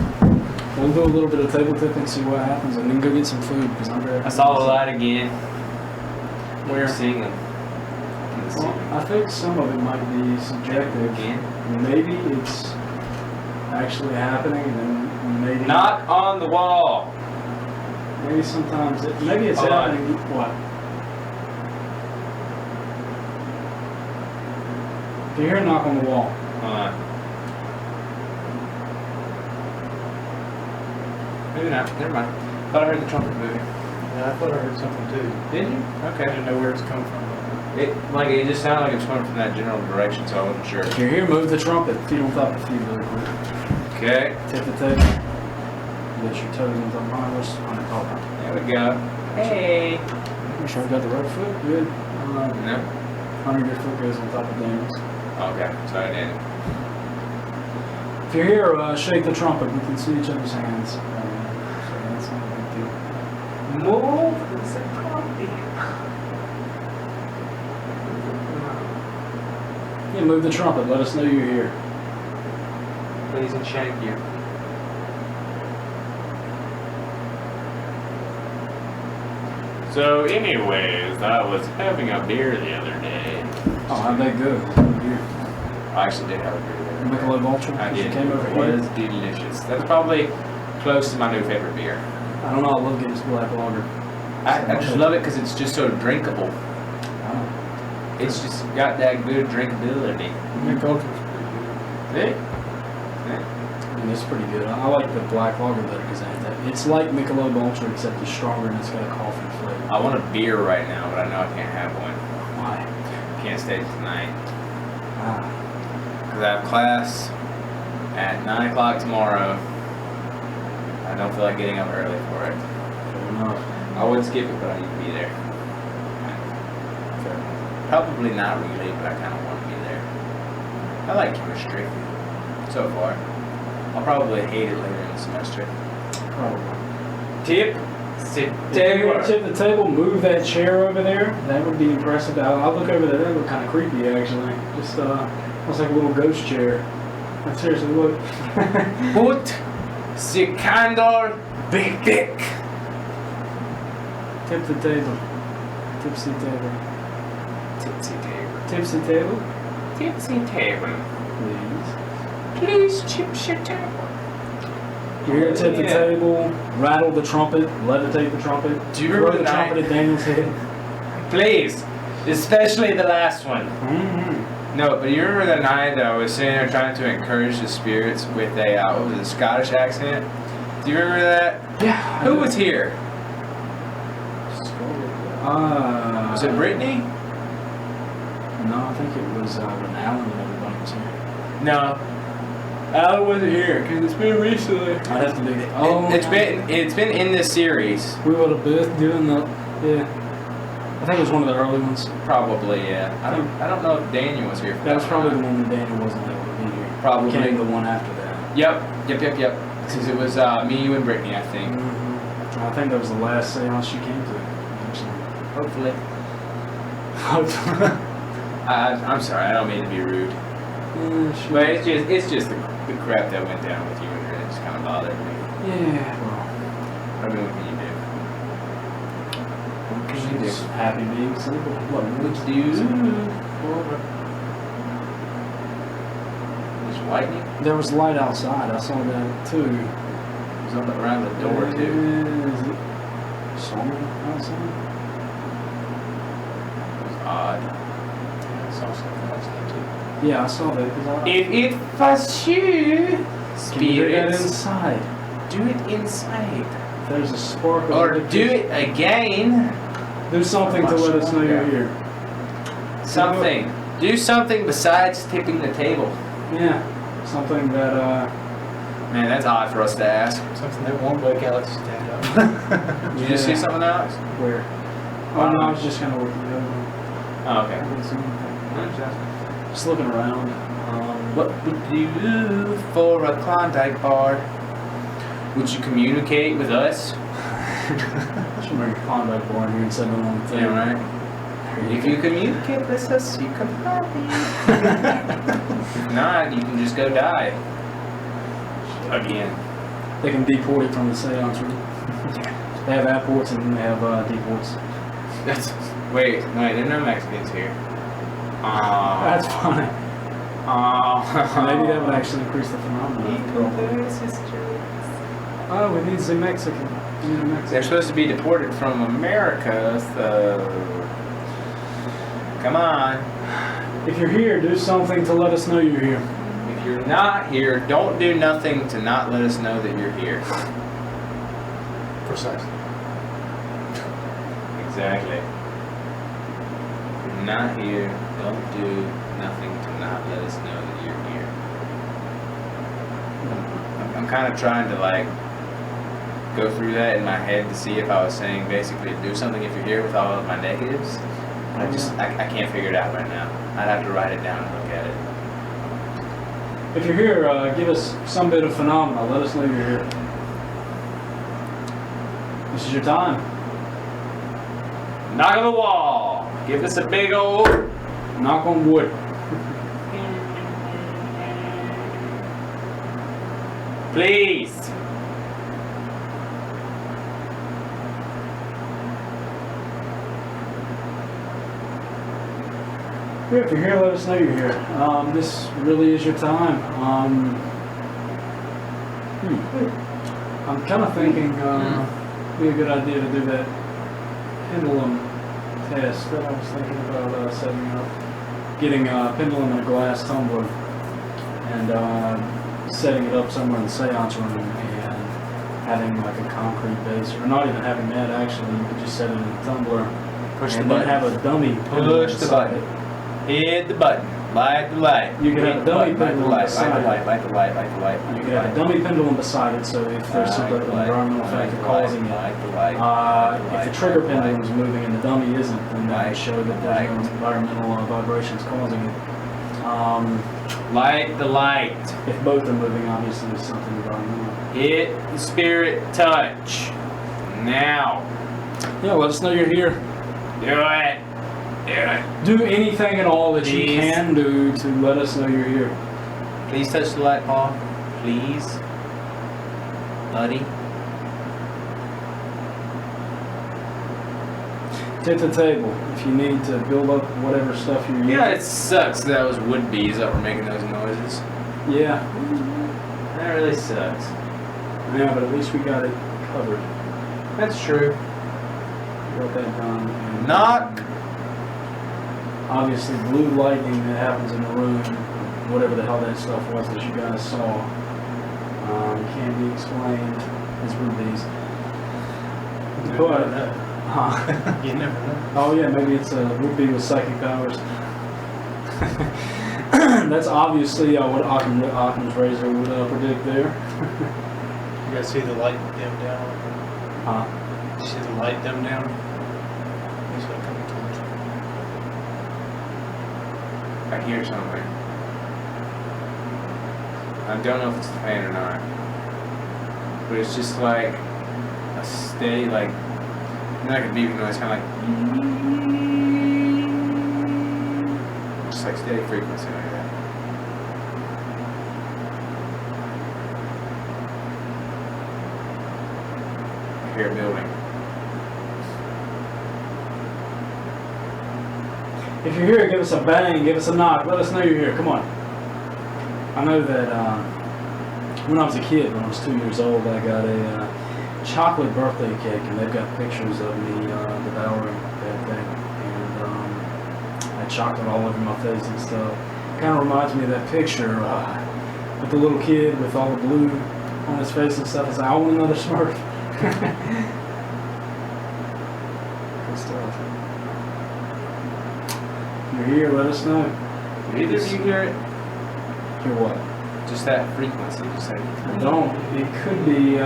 Speaker 2: We'll do a little bit of table tipping, see what happens, and then go get some food, because I'm very...
Speaker 3: I saw the light again.
Speaker 2: Where?
Speaker 3: Seeing them.
Speaker 2: Well, I think some of it might be subjective.
Speaker 3: Again.
Speaker 2: Maybe it's actually happening, and then maybe...
Speaker 3: Knock on the wall.
Speaker 2: Maybe sometimes maybe it's
Speaker 3: Hold on.
Speaker 2: happening. What? If you hear a knock on the wall,
Speaker 3: Hold on. Maybe not. Never mind. Thought I heard the trumpet moving.
Speaker 4: Yeah, I thought I heard something too.
Speaker 3: Did you?
Speaker 4: I
Speaker 3: Okay.
Speaker 4: didn't know where it's coming from.
Speaker 3: It just sounded like it was coming from that general direction, so I wasn't sure.
Speaker 2: if you're here, move the trumpet. Feet on top of the feet really quick.
Speaker 3: Okay.
Speaker 2: Tip the table. Get your toes on top of mine. Where's on the top?
Speaker 3: There we go. Hey.
Speaker 2: Make sure I got the right foot. Good.
Speaker 3: No.
Speaker 2: Hunter, your foot goes on top of Daniel's.
Speaker 3: Okay. Sorry, Danny.
Speaker 2: If you're here, shake the trumpet. We can see each other's hands. So that's not a big deal.
Speaker 3: Move the coffee.
Speaker 2: Yeah, move the trumpet. Let us know you're here.
Speaker 3: Please and shank you. So, anyways, I was having a beer the other day.
Speaker 2: Oh, how'd that go? What beer?
Speaker 3: I actually did have a beer the other day.
Speaker 2: Michelob Ultra?
Speaker 3: I
Speaker 2: You
Speaker 3: did.
Speaker 2: came over
Speaker 3: It
Speaker 2: here.
Speaker 3: was delicious. That's probably close to my new favorite beer.
Speaker 2: I don't know. I love getting this black lager.
Speaker 3: I just love it because it's just so drinkable.
Speaker 2: Oh.
Speaker 3: It's just got that good drinkability.
Speaker 4: New culture's pretty good.
Speaker 3: See?
Speaker 2: And it's pretty good. I like the black lager better because I have that. It's like Michelob Ultra except it's stronger and it's got a coffee flavor.
Speaker 3: I want a beer right now, but I know I can't have one.
Speaker 2: Why?
Speaker 3: Can't stay tonight.
Speaker 2: Ah.
Speaker 3: Because I have class at 9 o'clock tomorrow. I don't feel like getting up early for it.
Speaker 2: Fair enough.
Speaker 3: I would skip it, but I need to be there.
Speaker 2: Fair enough.
Speaker 3: Probably not really, but I kind of want to be there. I like chemistry so far. I'll probably hate it later in the semester.
Speaker 2: Probably.
Speaker 3: Tip, sit
Speaker 2: If you're
Speaker 3: down.
Speaker 2: gonna tip the table, move that chair over there. That would be impressive. I'll look over there. That would look kind of creepy, actually. Just looks like a little ghost chair. Like, seriously, look.
Speaker 3: Put the candle back.
Speaker 2: Tip the table. Tipsy table.
Speaker 3: Tipsy table.
Speaker 2: Tipsy table,
Speaker 3: Tipsy table.
Speaker 2: please.
Speaker 3: Please chips your table.
Speaker 2: You're here to tip the
Speaker 3: Yeah.
Speaker 2: table, rattle the trumpet, levitate the trumpet,
Speaker 3: Do you
Speaker 2: throw
Speaker 3: remember
Speaker 2: the
Speaker 3: the
Speaker 2: trumpet
Speaker 3: night?
Speaker 2: at Daniel's head.
Speaker 3: Please, especially the last one.
Speaker 2: Mm-hmm.
Speaker 3: No, but you remember that night that I was sitting there trying to encourage the spirits with a what was it, a Scottish accent? Do you remember that?
Speaker 2: Yeah.
Speaker 3: Who was here?
Speaker 2: Was
Speaker 3: Was it Brittany?
Speaker 2: No, I think it was when Alan and everybody was here.
Speaker 3: No. Alan wasn't here because it's been recently.
Speaker 2: I'd have to do it. Oh,
Speaker 3: It's been in this series.
Speaker 2: We would have both doing the. Yeah. I think it was one of the early ones.
Speaker 3: Probably, yeah. I don't know if Daniel was here for
Speaker 2: That was probably the
Speaker 3: one.
Speaker 2: one that Daniel wasn't able to be here.
Speaker 3: Probably.
Speaker 2: Came the one after that.
Speaker 3: Yep. Because it was me, you, and Brittany, I think.
Speaker 2: Mm-hmm. I think that was the last seance she came to, actually.
Speaker 3: Hopefully.
Speaker 2: Hopefully.
Speaker 3: I'm sorry, I don't mean to be rude.
Speaker 2: Yeah,
Speaker 3: But it's just the crap that went down with you and her. It just kind of bothered me.
Speaker 2: Yeah, well.
Speaker 3: I mean, what can you do? What can you
Speaker 2: She's
Speaker 3: do?
Speaker 2: happy being single. What would
Speaker 3: Do
Speaker 2: you
Speaker 3: There's lightning.
Speaker 2: There was light outside. I saw that too.
Speaker 3: It was up around the door too.
Speaker 2: Is it summer outside?
Speaker 3: It was odd.
Speaker 4: Yeah, I saw something outside too.
Speaker 2: Yeah, I saw that. 'Cause I-
Speaker 3: If it was you,
Speaker 2: Can you do that
Speaker 3: spirits,
Speaker 2: inside?
Speaker 3: do it inside.
Speaker 2: If there's a spark of
Speaker 3: Or do
Speaker 2: electricity-
Speaker 3: it again.
Speaker 2: Do something to let us know you're here.
Speaker 3: Something. Do something besides tipping the table.
Speaker 2: Yeah, something that
Speaker 3: Man, that's odd for us to ask.
Speaker 4: Something that won't wake Alex's dad up.
Speaker 3: Did you just see something else?
Speaker 2: Where? Oh no, I was just kind of looking over.
Speaker 3: Oh, okay.
Speaker 2: I didn't see anything. Just looking around.
Speaker 3: What would you do for a Klondike bar? Would you communicate with us?
Speaker 2: Should bring a Klondike bar in here and set it on the table.
Speaker 3: Yeah, right. If you communicate with us, you can party. If not, you can just go die. Again.
Speaker 2: They can deport it from the seance room. They have airports and then they have deports.
Speaker 3: Wait, there are no Mexicans here.
Speaker 2: That's funny. Maybe that would actually increase the phenomenon. Oh, we need some Mexican. We need a Mexican.
Speaker 3: They're supposed to be deported from America, so come on.
Speaker 2: If you're here, do something to let us know you're here.
Speaker 3: If you're not here, don't do nothing to not let us know that you're here.
Speaker 4: Precisely.
Speaker 3: Exactly. If you're not here, don't do nothing to not let us know that you're here. I'm kind of trying to like go through that in my head to see if I was saying basically do something if you're here with all of my negatives. I can't figure it out right now. I'd have to write it down and look at it.
Speaker 2: If you're here, give us some bit of phenomena. Let us know you're here. This is your time.
Speaker 3: Knock on the wall. Give us a big old.
Speaker 2: Knock on wood.
Speaker 3: Please.
Speaker 2: Yeah, if you're here, let us know you're here. This really is your time. I'm kind of thinking it'd be a good idea to do that pendulum test that I was thinking about setting up. Getting a pendulum in a glass tumbler and setting it up somewhere in the seance room and having like a concrete base, or not even having that actually. You could just set it in a tumbler
Speaker 3: Push the
Speaker 2: and then
Speaker 3: button.
Speaker 2: have a dummy pendulum
Speaker 3: Push the
Speaker 2: inside
Speaker 3: button.
Speaker 2: it.
Speaker 3: Hit the button. Light the light.
Speaker 2: You can have a dummy
Speaker 3: Light the
Speaker 2: pendulum
Speaker 3: light.
Speaker 2: beside
Speaker 3: Light the
Speaker 2: it.
Speaker 3: light. Light the light. Light the light.
Speaker 2: You could have a dummy pendulum beside it, so if there's some type of environmental factor causing it,
Speaker 3: Light the light.
Speaker 2: if the trigger pendulum is moving and the dummy isn't, then that would show that there's no environmental vibrations causing it.
Speaker 3: Light the light.
Speaker 2: If both are moving, obviously there's something environmental.
Speaker 3: Hit the spirit touch. Now.
Speaker 2: Yeah, let us know you're here.
Speaker 3: Do it. Do it.
Speaker 2: Do anything at all that you
Speaker 3: Please.
Speaker 2: can do to let us know you're here.
Speaker 3: Please touch the light, Paul. Please. Buddy.
Speaker 2: Tip the table if you need to build up whatever stuff you're using.
Speaker 3: Yeah, it sucks that was wood bees that were making those noises.
Speaker 2: Yeah.
Speaker 3: That really sucks.
Speaker 2: Yeah, but at least we got it covered.
Speaker 3: That's true.
Speaker 2: We got that done. And,
Speaker 3: Knock.
Speaker 2: obviously, blue lightning that happens in the room, whatever the hell that stuff was that you guys saw, can be explained as rubies. But,
Speaker 4: You never know.
Speaker 2: oh yeah, maybe it's a ruby with psychic powers. That's obviously what Occam's razor would predict there.
Speaker 4: You guys see the light dim down? Did you see the light dim down? He's gonna come towards you.
Speaker 3: I hear something. I don't know if it's the fan or not. But it's just like a steady, like a beeping noise, kind of like just like steady frequency like that. I hear a building.
Speaker 2: If you're here, give us a bang, give us a knock, let us know you're here. Come on. I know that when I was a kid, when I was 2 years old, I got a chocolate birthday cake, and they've got pictures of me devouring that thing, and I had chocolate all over my face and stuff. Kind of reminds me of that picture with the little kid with all the blue on his face and stuff. It's like, I want another Smurf. Good stuff. If you're here, let us know.
Speaker 3: Either of you hear it?
Speaker 2: Hear what?
Speaker 3: Just that frequency, just like.
Speaker 2: I don't. It could be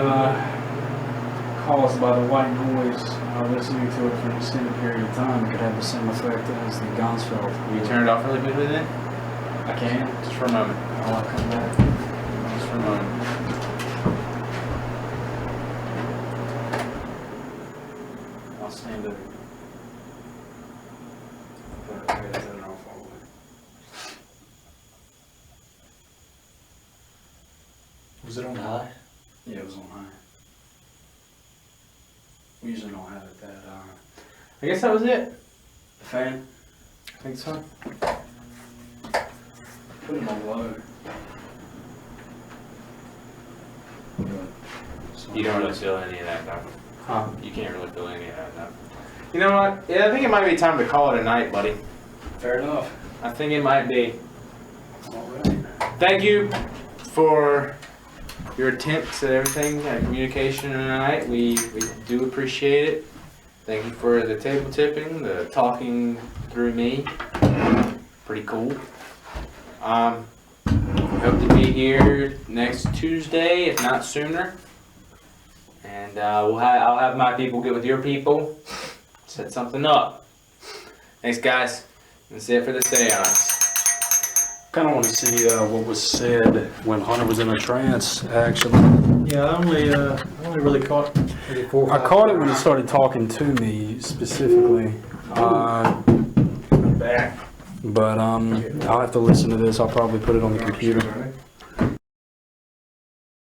Speaker 2: caused by the white noise. Listening to it for an extended period of time, it could have the same effect as the Gonsfeld.
Speaker 3: Will you turn it off really quickly then?
Speaker 2: I can.
Speaker 3: Just for a moment.
Speaker 2: I'll come back.
Speaker 3: Just for a moment.
Speaker 2: I'll stand over. Was it on high? Yeah, it was on high. We usually don't have it that
Speaker 3: I guess that was it.
Speaker 2: the fan.
Speaker 3: I think so.
Speaker 2: Put him on low.
Speaker 3: You don't really feel any of that though.
Speaker 2: Huh?
Speaker 3: You can't really feel any of that though. You know what? Yeah, I think it might be time to call it a night, buddy.
Speaker 2: Fair enough.
Speaker 3: I think it might be.
Speaker 2: All right.
Speaker 3: Thank you for your attempts at everything, at communication tonight. We do appreciate it. Thank you for the table tipping, the talking through me. Pretty cool. Hope to be here next Tuesday, if not sooner. And I'll have my people get with your people, set something up. Thanks, guys. That's it for the seance.
Speaker 2: Kind of want to see what was said when Hunter was in a trance, actually.
Speaker 4: Yeah, I only really caught maybe 4 or 5.
Speaker 2: I caught it when he started talking to me specifically.
Speaker 3: Back.
Speaker 2: But I'll have to listen to this. I'll probably put it on the computer.